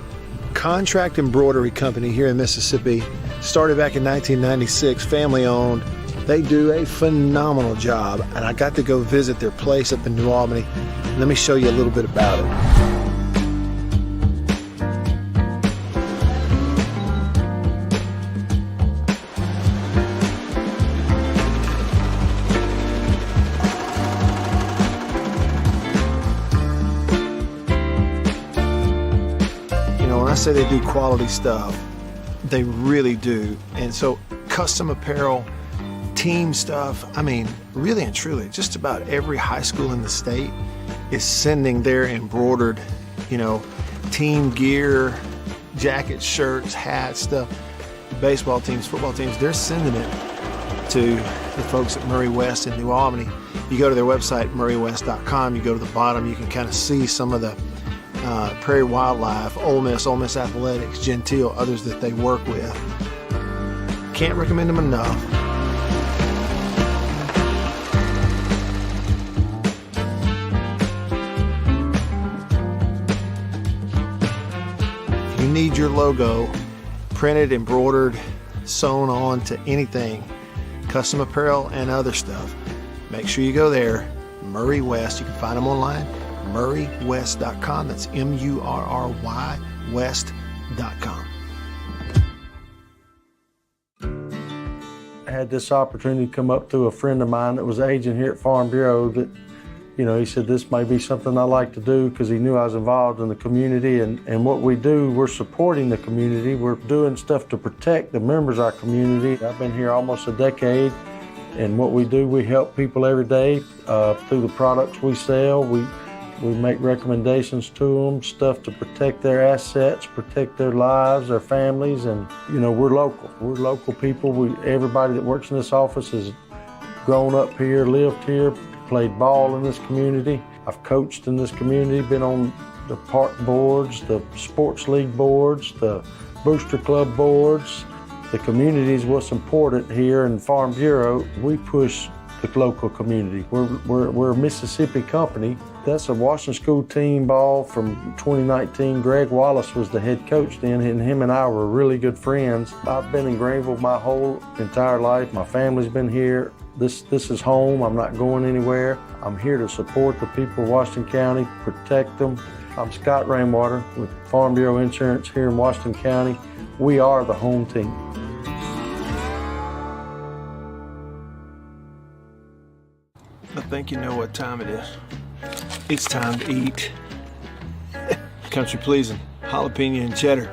S1: Contract embroidery company here in Mississippi. Started back in 1996, family owned. They do a phenomenal job, and I got to go visit their place up in New Albany. Let me show you a little bit about it. I say they do quality stuff. They really do. And so custom apparel, team stuff, I mean, really and truly, just about every high school in the state is sending their embroidered, team gear, jackets, shirts, hats, stuff. Baseball teams, football teams, they're sending it to the folks at Murray West in New Albany. You go to their website, MurrayWest.com, you go to the bottom, you can kind of see some of the Prairie Wildlife, Ole Miss Athletics, Gentile, others that they work with. Can't recommend them enough. If you need your logo printed, embroidered, sewn on to anything, custom apparel and other stuff, make sure you go there. Murray West, you can find them online. MurrayWest.com. That's MURRY West.com.
S5: I had this opportunity come up through a friend of mine that was an agent here at Farm Bureau that, he said this may be something I like to do because he knew I was involved in the community. And what we do, we're supporting the community. We're doing stuff to protect the members of our community. I've been here almost a decade. And what we do, we help people every day through the products we sell. We make recommendations to them, stuff to protect their assets, protect their lives, their families, and we're local. We're local people. Everybody that works in this office has grown up here, lived here, played ball in this community. I've coached in this community, been on the park boards, the sports league boards, the booster club boards. The community is what's important here in Farm Bureau. We push the local community. We're a Mississippi company. That's a Washington School team ball from 2019. Greg Wallace was the head coach then, and him and I were really good friends. I've been in Greenville my whole entire life. My family's been here. This is home. I'm not going anywhere. I'm here to support the people of Washington County, protect them. I'm Scott Rainwater with Farm Bureau Insurance here in Washington County. We are the home team.
S1: I think you know what time it is. It's time to eat. Country pleasing, jalapeno and cheddar,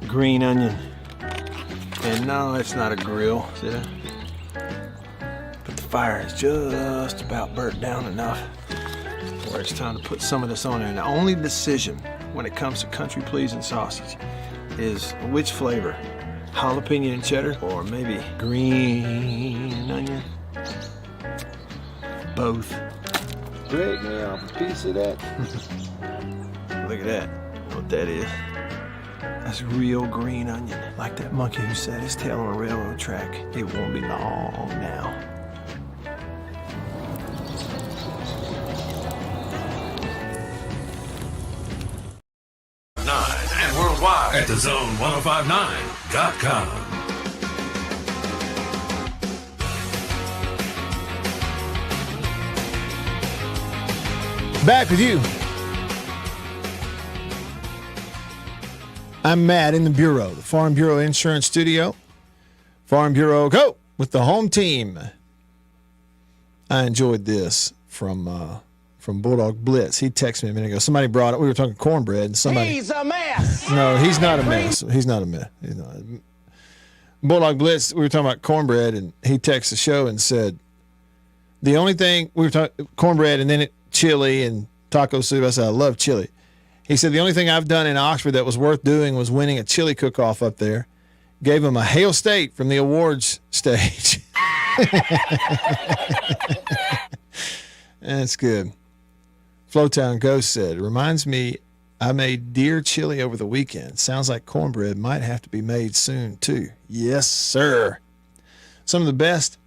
S1: green onion. And no, it's not a grill, see that? But the fire is just about burnt down enough where it's time to put some of this on there. And the only decision when it comes to country pleasing sausage is which flavor, jalapeno and cheddar or maybe green onion. Both.
S3: Break me off a piece of that.
S1: Look at that. What that is. That's real green onion. Like that monkey who set his tail on a railroad track. It won't be long now.
S8: And worldwide at thezone1059.com.
S1: Back with you. I'm Matt in the Bureau, the Farm Bureau Insurance Studio. Farm Bureau, go with the home team. I enjoyed this from Bulldog Blitz. He texted me a minute ago. Somebody brought it. We were talking cornbread. And somebody,
S10: He's a mess.
S1: No, he's not a mess. He's not a mess. He's not. Bulldog Blitz, we were talking about cornbread, and he texted the show and said, the only thing, we were talking cornbread and then chili and taco soup. I said, I love chili. He said, the only thing I've done in Oxford that was worth doing was winning a chili cook-off up there. Gave him a Hail State from the awards stage. That's good. Flowtown Ghost said, reminds me I made deer chili over the weekend. Sounds like cornbread might have to be made soon, too. Yes, sir. Some of the best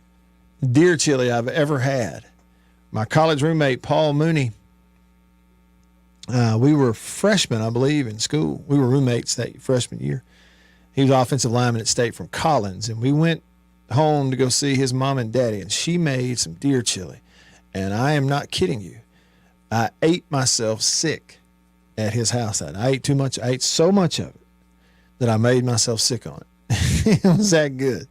S1: deer chili I've ever had. My college roommate, Paul Mooney, we were freshmen, I believe, in school. We were roommates that freshman year. He was offensive lineman at State from Collins, and we went home to go see his mom and daddy, and she made some deer chili. And I am not kidding you. I ate myself sick at his house. I ate too much. I ate so much of it that I made myself sick on it. It was that good.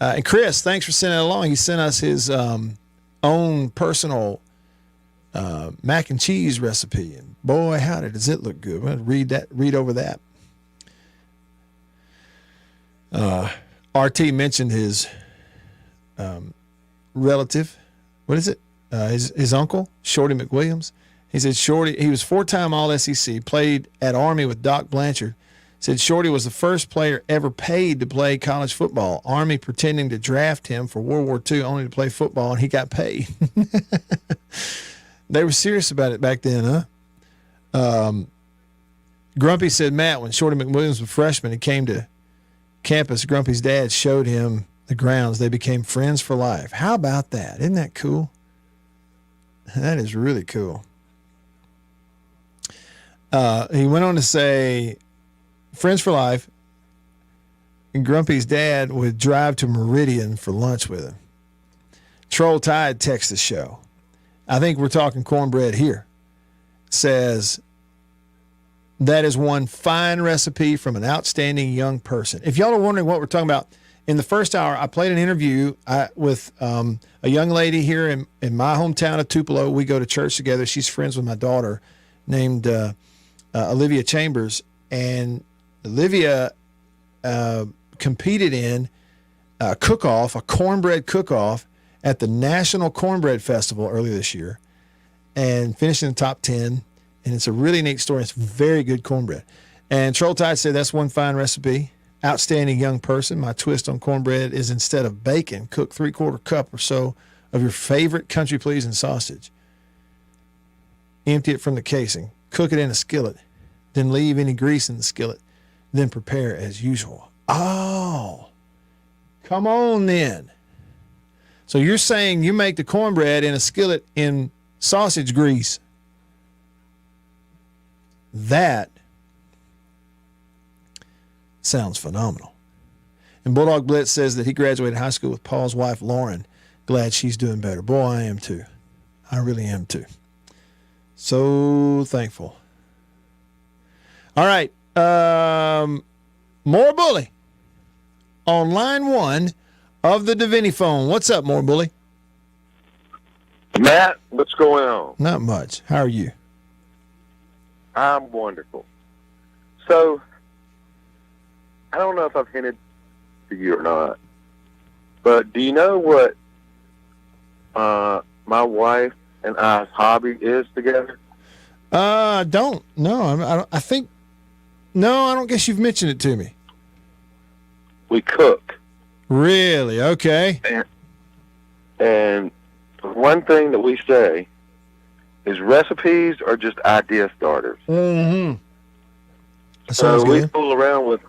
S1: And Chris, thanks for sending it along. He sent us his own personal mac and cheese recipe, and boy, how does it look good. We'll read over that. RT mentioned his relative. What is it? His uncle, Shorty McWilliams. He said Shorty, he was 4-time All-SEC, played at Army with Doc Blanchard. Said Shorty was the first player ever paid to play college football. Army pretending to draft him for World War II only to play football, and he got paid. They were serious about it back then, huh? Grumpy said, Matt, when Shorty McWilliams was a freshman, he came to campus. Grumpy's dad showed him the grounds. They became friends for life. How about that? Isn't that cool? That is really cool. He went on to say, friends for life, and Grumpy's dad would drive to Meridian for lunch with him. Troll Tide texts the show. I think we're talking cornbread here. Says, that is one fine recipe from an outstanding young person. If y'all are wondering what we're talking about, in the first hour, I played an interview with a young lady here in my hometown of Tupelo. We go to church together. She's friends with my daughter named Olivia Chambers. And Olivia competed in a cook-off, a cornbread cook-off at the National Cornbread Festival earlier this year and finished in the top 10. And it's a really neat story. It's very good cornbread. And Troll Tide said that's one fine recipe. Outstanding young person. My twist on cornbread is instead of bacon, cook 3/4 cup or so of your favorite country pleasing sausage. Empty it from the casing. Cook it in a skillet. Then leave any grease in the skillet. Then prepare as usual. Oh, come on then. So you're saying you make the cornbread in a skillet in sausage grease. That sounds phenomenal. And Bulldog Blitz says that he graduated high school with Paul's wife, Lauren. Glad she's doing better. Boy, I am too. I really am too. So thankful. All right. More Bully on line 1 of the Divinity phone. What's up, More Bully?
S12: Matt, what's going on?
S1: Not much. How are you?
S12: I'm wonderful. So, I don't know if I've hinted to you or not, but do you know what my wife and I's hobby is together?
S1: I don't. No, I think. No, I don't guess you've mentioned it to me.
S12: We cook.
S1: Really? Okay.
S12: And one thing that we say is recipes are just idea starters.
S1: Mm-hmm.
S12: So we fool around with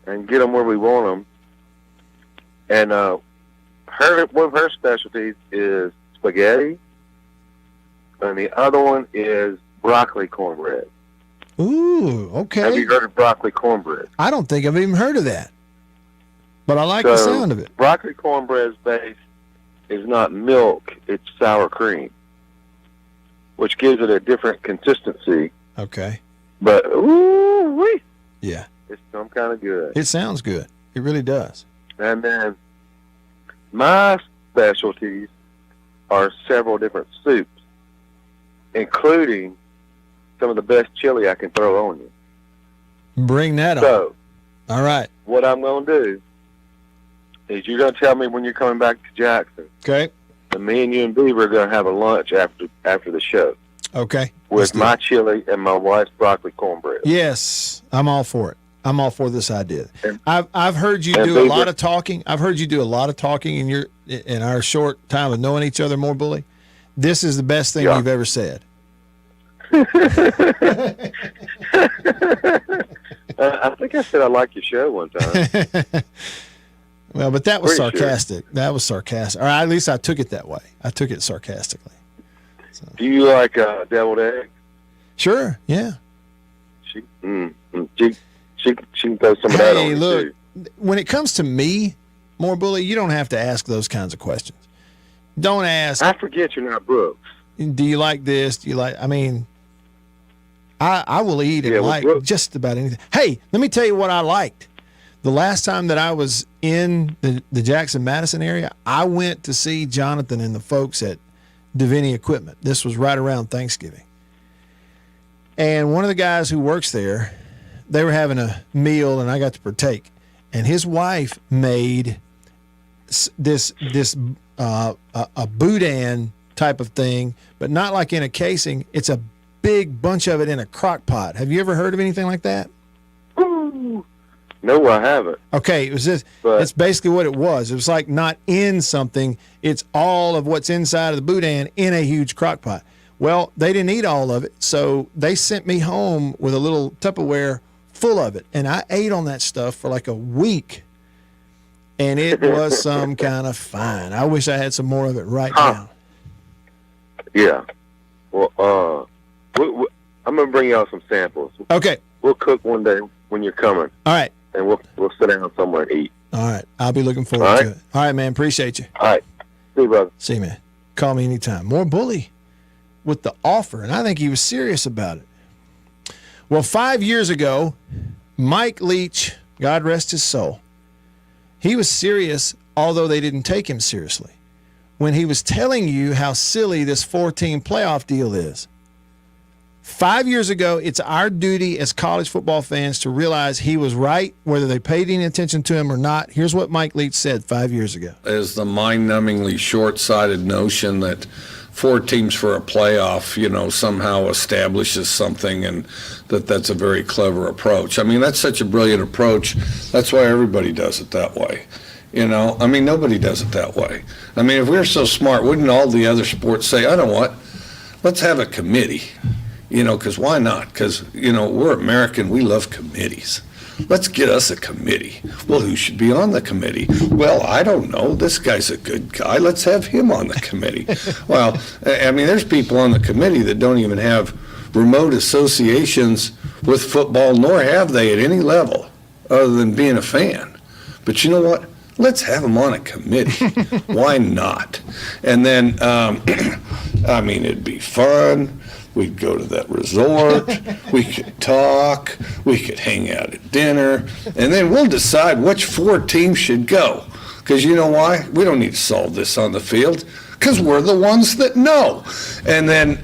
S12: and get them where we want them. And one of her specialties is spaghetti, and the other one is broccoli cornbread.
S1: Ooh, okay.
S12: Have you heard of broccoli cornbread?
S1: I don't think I've even heard of that, but I like the sound of it.
S12: Broccoli cornbread's base is not milk, it's sour cream, which gives it a different consistency.
S1: Okay.
S12: But, ooh-wee.
S1: Yeah.
S12: It's some kind of good.
S1: It sounds good. It really does.
S12: And then my specialties are several different soups, including some of the best chili I can throw on you.
S1: Bring that on.
S12: So,
S1: all right.
S12: What I'm going to do is you're going to tell me when you're coming back to Jackson.
S1: Okay.
S12: And me and you and Beaver are going to have a lunch after the show.
S1: Okay.
S12: With my chili and my wife's broccoli cornbread.
S1: Yes, I'm all for it. I'm all for this idea. I've heard you do a lot of talking. I've heard you do a lot of talking in our short time of knowing each other more, Bully. This is the best thing you've ever said.
S12: I think I said I like your show one time.
S1: Well, but that was
S12: Pretty
S1: sarcastic. Sure. That was sarcastic. Or at least I took it that way. I took it sarcastically. So.
S12: Do you like deviled eggs?
S1: Sure, yeah.
S12: She can throw some of that on you,
S1: look,
S12: too.
S1: When it comes to me, More Bully, you don't have to ask those kinds of questions. Don't ask.
S12: I forget you're not Brooks.
S1: Do you like this? Do you like, I mean, I will eat and like just about anything. Hey, let me tell you what I liked. The last time that I was in the Jackson-Madison area, I went to see Jonathan and the folks at Divinity Equipment. This was right around Thanksgiving. And one of the guys who works there, they were having a meal and I got to partake. And his wife made this a boudin type of thing, but not like in a casing. It's a big bunch of it in a crock pot. Have you ever heard of anything like that?
S12: Ooh. No, I haven't.
S1: Okay, it was this. It's basically what it was. It was like not in something. It's all of what's inside of the boudin in a huge crock pot. Well, they didn't eat all of it, so they sent me home with a little Tupperware full of it, and I ate on that stuff for like a week, and it was some kind of fine. I wish I had some more of it right now.
S12: Yeah. Well, I'm gonna bring y'all some samples.
S1: Okay.
S12: We'll cook one day when you're coming.
S1: All right.
S12: And we'll sit down somewhere and eat.
S1: All right. I'll be looking forward to it. All right, man. Appreciate you.
S12: All right. See you, brother.
S1: See you, man. Call me anytime. More Bully with the offer, and I think he was serious about it. Well, 5 years ago, Mike Leach, God rest his soul, he was serious, although they didn't take him seriously, when he was telling you how silly this 4-team playoff deal is. 5 years ago, it's our duty as college football fans to realize he was right, whether they paid any attention to him or not. Here's what Mike Leach said 5 years ago.
S14: Is the mind-numbingly short-sighted notion that 4 teams for a playoff, somehow establishes something, and that's a very clever approach. I mean, that's such a brilliant approach. That's why everybody does it that way. Nobody does it that way. I mean, if we were so smart, wouldn't all the other sports say, I don't know what, let's have a committee. Because why not? Because, we're American. We love committees. let's get us a committee. Well, who should be on the committee? Well, I don't know. This guy's a good guy. Let's have him on the committee. Well, I mean, there's people on the committee that don't even have remote associations with football, nor have they at any level other than being a fan. But you know what? Let's have them on a committee. Why not? And then, I mean, it'd be fun. We'd go to that resort. We could talk. We could hang out at dinner. And then we'll decide which 4 teams should go. Because you know why? We don't need to solve this on the field. Because we're the ones that know. And then,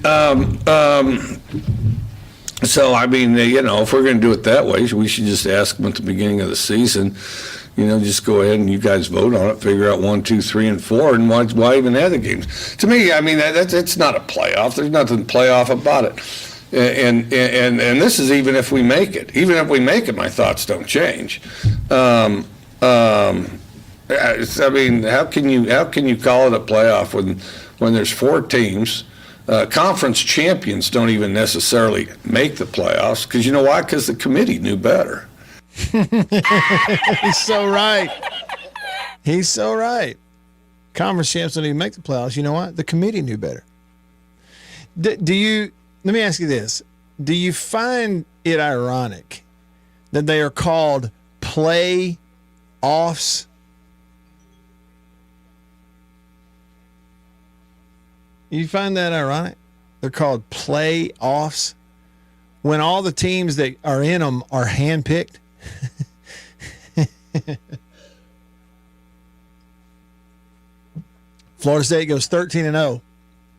S14: so, I mean, you know, if we're going to do it that way, we should just ask them at the beginning of the season, you know, just go ahead and you guys vote on it, figure out 1, 2, 3, and 4, and why even have the games? To me, I mean, it's not a playoff. There's nothing playoff about it. And this is even if we make it. Even if we make it, my thoughts don't change. I mean, how can you call it a playoff when there's 4 teams? Conference champions don't even necessarily make the playoffs because you know why? Because the committee knew better.
S1: He's so right. He's so right. Conference champs don't even make the playoffs. You know what? The committee knew better. Let me ask you this. Do you find it ironic that they are called play-offs? You find that ironic? They're called play-offs when all the teams that are in them are handpicked. Florida State goes 13-0.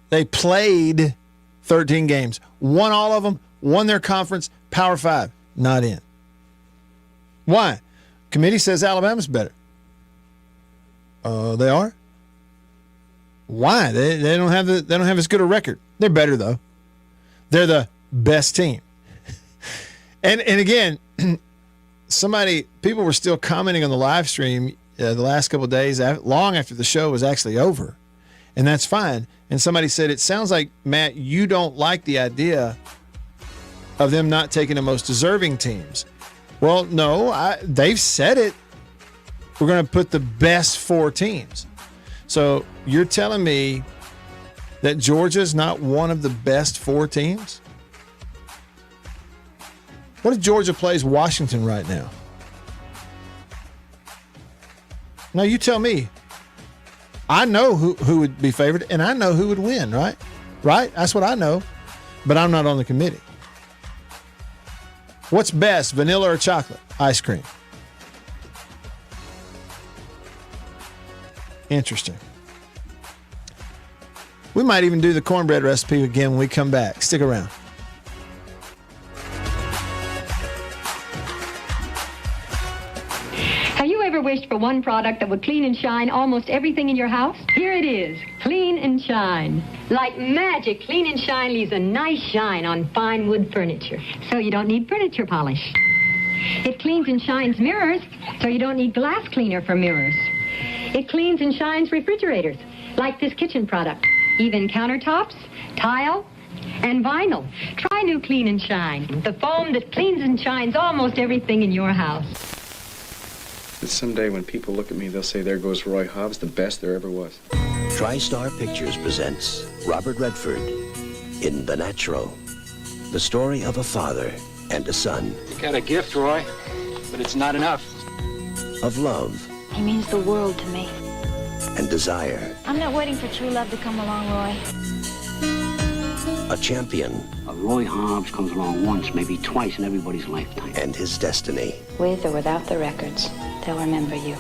S1: They played 13 games, won all of them, won their conference, Power 5, not in. Why? Committee says Alabama's better. They are? Why? They don't have as good a record. They're better though. They're the best team. And again, people were still commenting on the live stream the last couple of days, long after the show was actually over, and that's fine. And somebody said, "It sounds like Matt, you don't like the idea of them not taking the most deserving teams." Well, no, they've said it. We're going to put the best 4 teams. So you're telling me that Georgia's not one of the best 4 teams? What if Georgia plays Washington right now? No, you tell me. I know who would be favored, and I know who would win, right? Right? That's what I know, but I'm not on the committee. What's best, vanilla or chocolate? Ice cream. Interesting. We might even do the cornbread recipe again when we come back. Stick around.
S15: Have you ever wished for one product that would clean and shine almost everything in your house? Here it is, Clean and Shine. Like magic, Clean and Shine leaves a nice shine on fine wood furniture, so you don't need furniture polish. It cleans and shines mirrors, so you don't need glass cleaner for mirrors. It cleans and shines refrigerators, like this kitchen product. Even countertops, tile, and vinyl. Try new Clean and Shine, the foam that cleans and shines almost everything in your house.
S16: Someday when people look at me, they'll say, there goes Roy Hobbs, the best there ever was.
S17: TriStar Pictures presents Robert Redford in The Natural, the story of a father and a son.
S18: You got a gift, Roy, but it's not enough.
S17: Of love.
S19: He means the world to me.
S17: And desire.
S19: I'm not waiting for true love to come along, Roy.
S17: A champion.
S20: Roy Hobbs comes along once, maybe twice in everybody's lifetime.
S17: And his destiny.
S19: With or without the records, they'll remember you.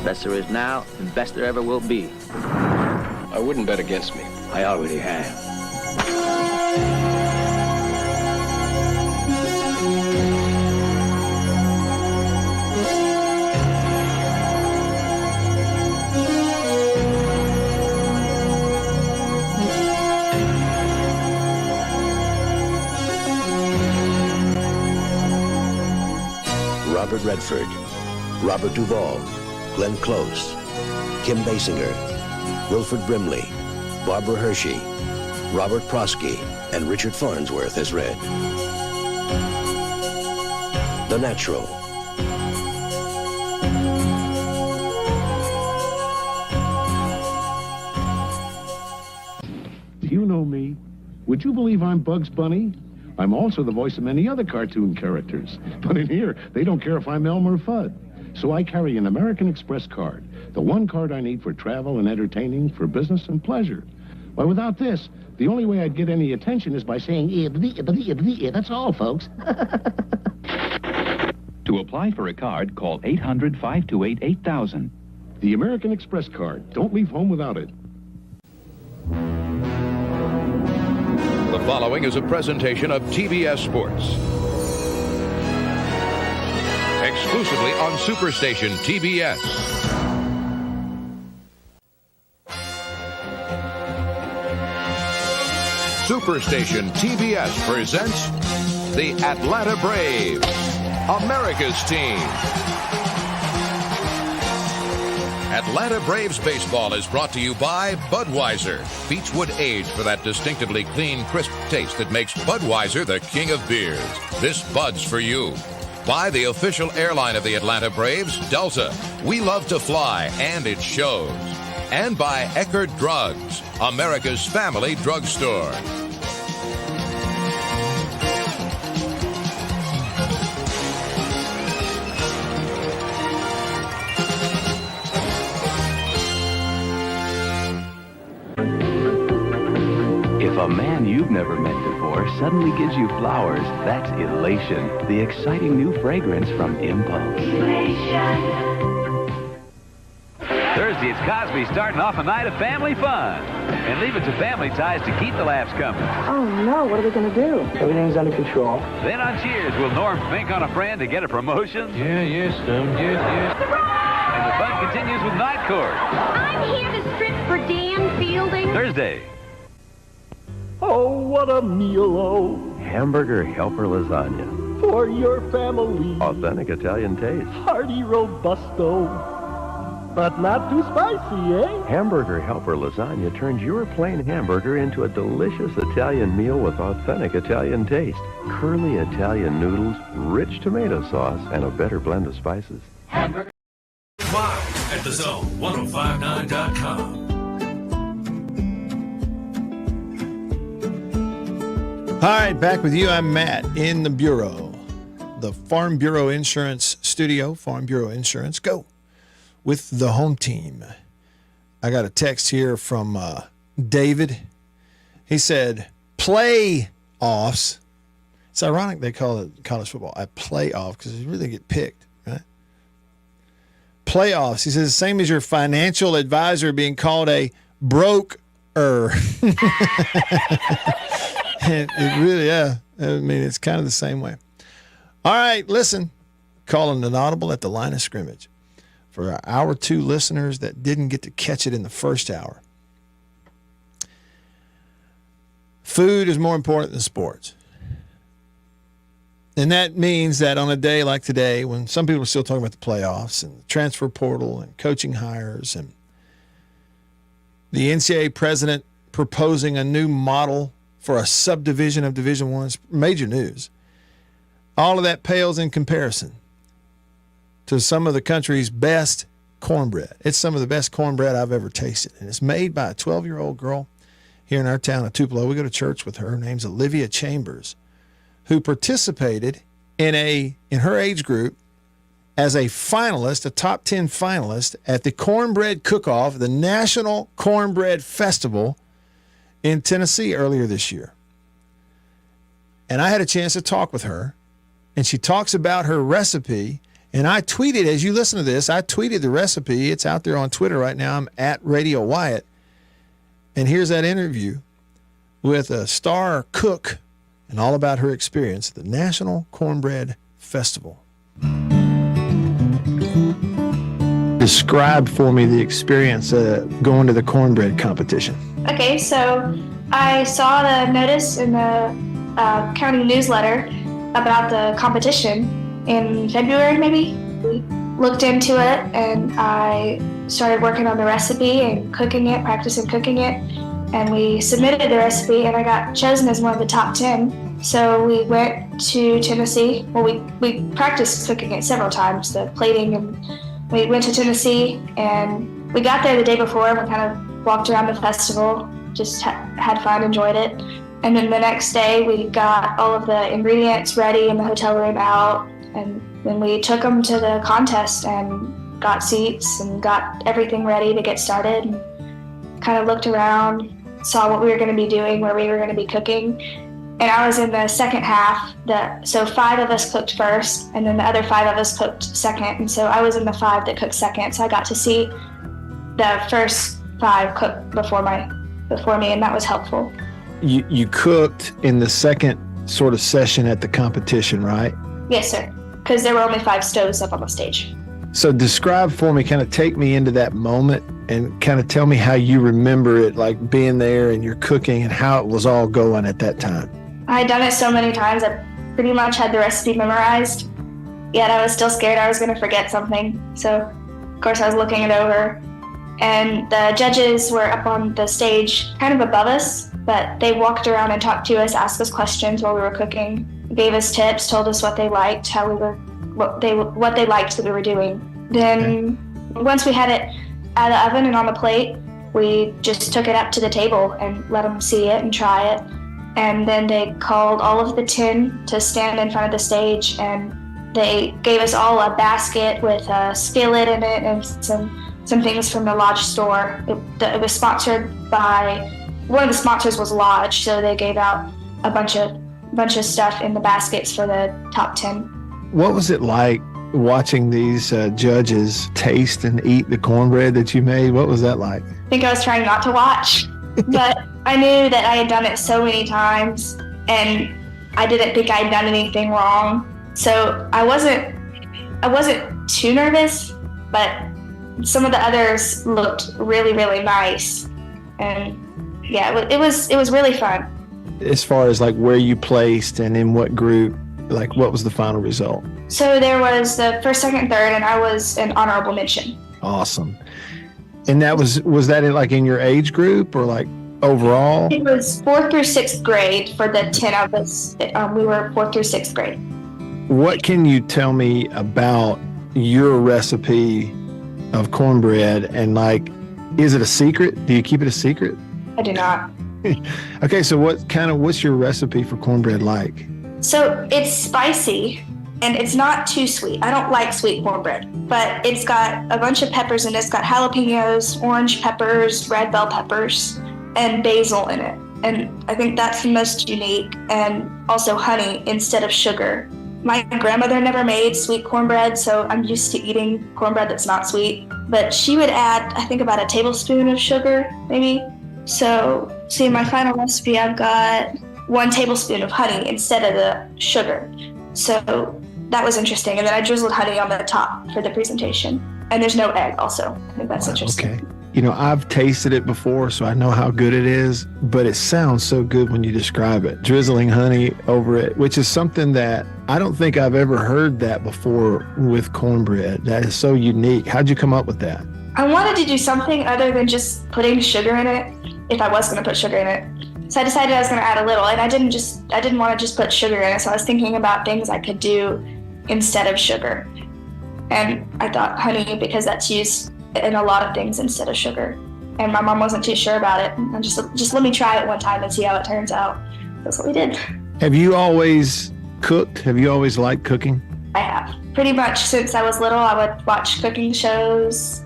S21: Best there is now, and best there ever will be.
S16: I wouldn't bet against me.
S20: I already have.
S17: Robert Redford, Robert Duvall, Glenn Close, Kim Basinger, Wilford Brimley, Barbara Hershey, Robert Prosky, and Richard Farnsworth as Red. The Natural,
S2: Would you believe I'm Bugs Bunny? I'm also the voice of many other cartoon characters. But in here, they don't care if I'm Elmer Fudd. So I carry an American Express card, the one card I need for travel and entertaining, for business and pleasure. Why, without this, the only way I'd get any attention is by saying, that's all, folks.
S22: To apply for a card, call 800-528-8000.
S2: The American Express card. Don't leave home without it.
S23: The following is a presentation of TBS Sports. Exclusively on Superstation TBS. Superstation TBS presents the Atlanta Braves, America's team. Atlanta Braves baseball is brought to you by Budweiser. Beechwood aged for that distinctively clean, crisp taste that makes Budweiser the king of beers. This Bud's for you. By the official airline of the Atlanta Braves, Delta. We love to fly, and it shows. And by Eckerd Drugs, America's family drugstore.
S24: If a man you've never met before suddenly gives you flowers, that's elation. The exciting new fragrance from Impulse.
S25: Thursday, it's Cosby starting off a night of family fun. And leave it to Family Ties to keep the laughs coming.
S26: Oh, no. What are we going to do? Everything's under control.
S25: Then on Cheers, will Norm fink on a friend to get a promotion?
S26: Yes, yes.
S25: And the fun continues with Night Court.
S15: I'm here to strip for Dan Fielding.
S25: Thursday.
S26: Oh, what a meal, oh.
S24: Hamburger Helper Lasagna.
S26: For your family.
S24: Authentic Italian taste.
S26: Hearty robusto. But not too spicy, eh?
S24: Hamburger Helper Lasagna turns your plain hamburger into a delicious Italian meal with authentic Italian taste. Curly Italian noodles, rich tomato sauce, and a better blend of spices.
S8: Live at thezone1059.com.
S1: All right, back with you. I'm Matt in the Bureau, the Farm Bureau Insurance Studio, Farm Bureau Insurance. Go with the home team. I got a text here from David. He said, playoffs. It's ironic they call it college football a playoff because you really get picked, right? Playoffs. He says, same as your financial advisor being called a broker. It really, yeah. I mean, it's kind of the same way. All right, listen. Calling an audible at the line of scrimmage for our hour two listeners that didn't get to catch it in the first hour. Food is more important than sports. And that means that on a day like today, when some people are still talking about the playoffs and the transfer portal and coaching hires and the NCAA president proposing a new model for a subdivision of Division I, major news. All of that pales in comparison to some of the country's best cornbread. It's some of the best cornbread I've ever tasted, and it's made by a 12-year-old girl here in our town of Tupelo. We go to church with her. Her name's Olivia Chambers, who participated in her age group as a finalist, a top 10 finalist at the Cornbread Cook-Off, the National Cornbread Festival in Tennessee earlier this year. And I had a chance to talk with her, and she talks about her recipe. And I tweeted, as you listen to this, I tweeted the recipe. It's out there on Twitter right now. I'm at Radio Wyatt. And here's that interview with a star cook and all about her experience at the National Cornbread Festival. Describe for me the experience going to the cornbread competition.
S9: Okay, so I saw the notice in the county newsletter about the competition in February, maybe. Looked into it, and I started working on the recipe and cooking it, practicing cooking it. And we submitted the recipe, and I got chosen as one of the top 10. So we went to Tennessee. Well, we practiced cooking it several times, the plating, and we went to Tennessee, and we got there the day before, and we kind of walked around the festival, just had fun, enjoyed it. And then the next day we got all of the ingredients ready in the hotel room out, and then we took them to the contest and got seats and got everything ready to get started, and kind of looked around, saw what we were going to be doing, where we were going to be cooking. And I was in the second half, so 5 of us cooked first, and then the other 5 of us cooked second. And so I was in the 5 that cooked second, so I got to see the first 5 cook before me, and that was helpful.
S1: You cooked in the second sort of session at the competition, right?
S9: Yes, sir, because there were only 5 stoves up on the stage.
S1: So describe for me, kind of take me into that moment and kind of tell me how you remember it, like being there and you're cooking and how it was all going at that time.
S9: I had done it so many times, I pretty much had the recipe memorized, yet I was still scared I was going to forget something. So, of course, I was looking it over. And the judges were up on the stage kind of above us, but they walked around and talked to us, asked us questions while we were cooking, gave us tips, told us what they liked, what they liked that we were doing. Then once we had it out of the oven and on the plate, we just took it up to the table and let them see it and try it. And then they called all of the 10 to stand in front of the stage, and they gave us all a basket with a skillet in it and some things from the Lodge store. It was sponsored by, one of the sponsors was Lodge, so they gave out a bunch of stuff in the baskets for the top 10. What was it like watching these judges taste and eat the cornbread that you made? What was that like? I think I was trying not to watch, but I knew that I had done it so many times, and I didn't think I had done anything wrong. So I wasn't too nervous, but some of the others looked really, really nice. And yeah, it was really fun. As far as like where you placed and in what group, like what was the final result? So there was the first, second, third, and I was an honorable mention. Awesome. And that was that in your age group or like overall? It was 4th through 6th grade for the 10 of us. We were 4th through 6th grade. What can you tell me about your recipe of cornbread, and like, is it a secret? Do you keep it a secret? I do not. Okay, so what's your recipe for cornbread like? So it's spicy and it's not too sweet. I don't like sweet cornbread, but it's got a bunch of peppers in it. It's got jalapenos, orange peppers, red bell peppers, and basil in it. And I think that's the most unique, and also honey instead of sugar. My grandmother never made sweet cornbread, so I'm used to eating cornbread that's not sweet. But she would add, I think, about a tablespoon of sugar, maybe. So, see, in my final recipe, I've got 1 tablespoon of honey instead of the sugar. So that was interesting. And then I drizzled honey on the top for the presentation. And there's no egg also. I think that's interesting. Okay. You know, I've tasted it before, so I know how good it is, but it sounds so good when you describe it. Drizzling honey over it, which is something that I don't think I've ever heard that before with cornbread. That is so unique. How'd you come up with that? I wanted to do something other than just putting sugar in it, if I was going to put sugar in it. So I decided I was going to add a little, and I didn't want to just put sugar in it, so I was thinking about things I could do instead of sugar. And I thought honey, because that's used in a lot of things instead of sugar. And my mom wasn't too sure about it. And just let me try it one time and see how it turns out. That's what we did. Have you always cooked? Have you always liked cooking? I have. Pretty much since I was little, I would watch cooking shows.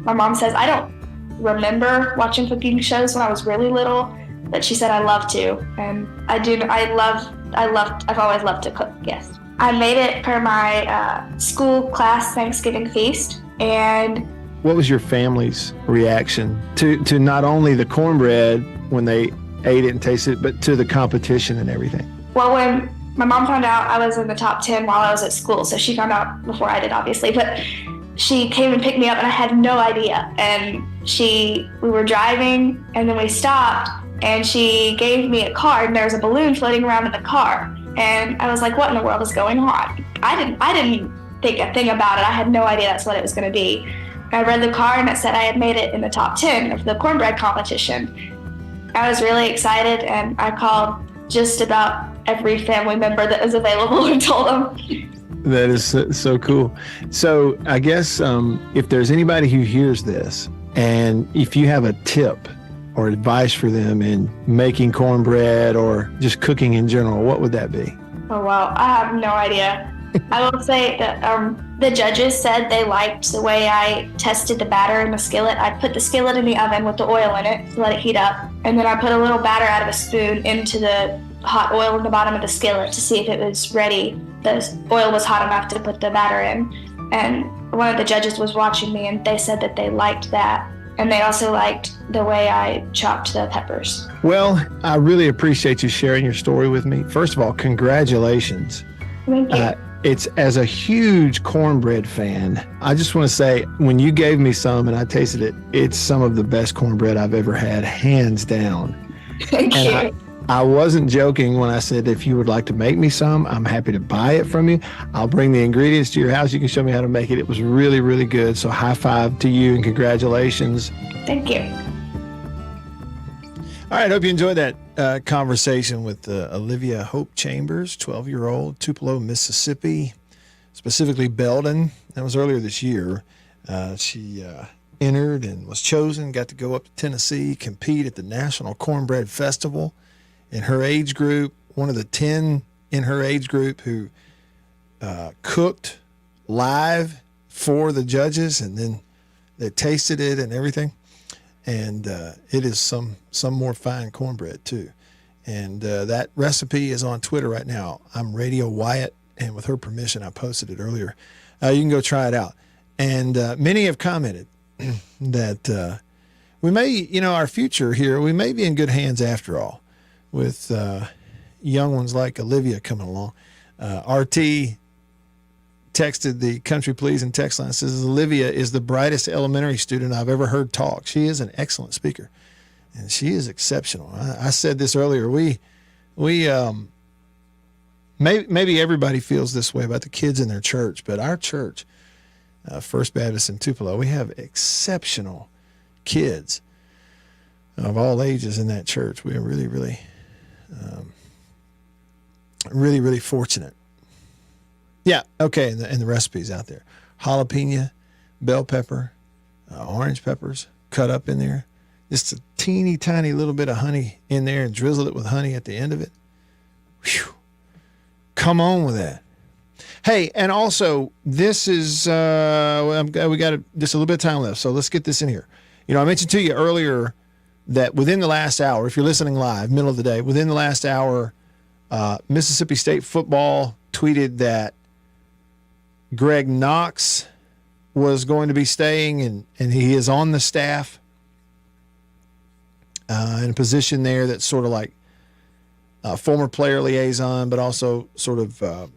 S9: My mom says I don't remember watching cooking shows when I was really little, but she said I love to. And I do. I've always loved to cook, yes. I made it for my school class Thanksgiving feast. And what was your family's reaction to not only the cornbread when they ate it and tasted it, but to the competition and everything? Well, when my mom found out I was in the top 10 while I was at school, so she found out before I did, obviously, but she came and picked me up and I had no idea. And we were driving and then we stopped and she gave me a card and there was a balloon floating around in the car. And I was like, what in the world is going on? I didn't think a thing about it. I had no idea that's what it was going to be. I read the card and it said I had made it in the top 10 of the cornbread competition. I was really excited and I called just about every family member that was available and told them. That is so cool. So I guess if there's anybody who hears this and if you have a tip
S1: or advice for them in making cornbread or just cooking in general, what would that be?
S9: Oh, wow. I have no idea. I will say that the judges said they liked the way I tested the batter in the skillet. I put the skillet in the oven with the oil in it to let it heat up. And then I put a little batter out of a spoon into the hot oil in the bottom of the skillet to see if it was ready. The oil was hot enough to put the batter in. And one of the judges was watching me, and they said that they liked that. And they also liked the way I chopped the peppers.
S1: Well, I really appreciate you sharing your story with me. First of all, congratulations.
S9: Thank you.
S1: It's as a huge cornbread fan, I just want to say, when you gave me some and I tasted it, it's some of the best cornbread I've ever had, hands down.
S9: Thank you.
S1: I wasn't joking when I said if you would like to make me some, I'm happy to buy it from you. I'll bring the ingredients to your house. You can show me how to make it. It was really, really good. So high five to you and congratulations.
S9: Thank you.
S1: All right. Hope you enjoyed that conversation with Olivia Hope Chambers, 12-year-old, Tupelo, Mississippi, specifically Belden. That was earlier this year. She entered and was chosen, got to go up to Tennessee, compete at the National Cornbread Festival. In her age group, one of the 10 in her age group who cooked live for the judges, and then they tasted it and everything. And it is some more fine cornbread too. And that recipe is on Twitter right now. I'm Radio Wyatt, and with her permission, I posted it earlier. You can go try it out. And many have commented that we may, our future here, we may be in good hands after all, with young ones like Olivia coming along. RT texted the Country Please and text line, says Olivia is the brightest elementary student I've ever heard talk. She is an excellent speaker, and she is exceptional. I said this earlier. We maybe everybody feels this way about the kids in their church, but our church, First Baptist in Tupelo, we have exceptional kids of all ages in that church. We are really, really, really fortunate. Yeah, okay, and the recipes out there. Jalapeno, bell pepper, orange peppers cut up in there. Just a teeny tiny little bit of honey in there and drizzle it with honey at the end of it. Whew. Come on with that. Hey, and also, this is, we got just a little bit of time left, so let's get this in here. I mentioned to you earlier that within the last hour, if you're listening live, middle of the day, within the last hour, Mississippi State football tweeted that Greg Knox was going to be staying, and he is on the staff in a position there that's sort of like former player liaison, but also sort of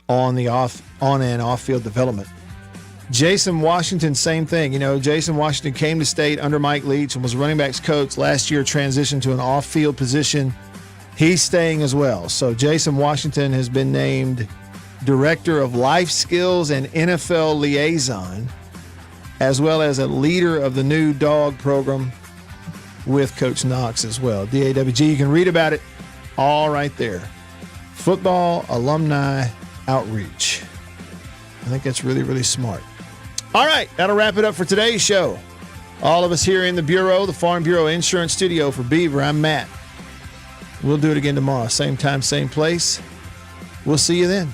S1: on and off field development. Jason Washington, same thing. Jason Washington came to State under Mike Leach and was running backs coach last year, transitioned to an off-field position. He's staying as well. So Jason Washington has been named Director of Life Skills and NFL Liaison, as well as a leader of the new dog program with Coach Knox as well. DAWG, you can read about it all right there. Football Alumni Outreach. I think that's really, really smart. All right, that'll wrap it up for today's show. All of us here in the Bureau, the Farm Bureau Insurance Studio for Beaver, I'm Matt. We'll do it again tomorrow. Same time, same place. We'll see you then.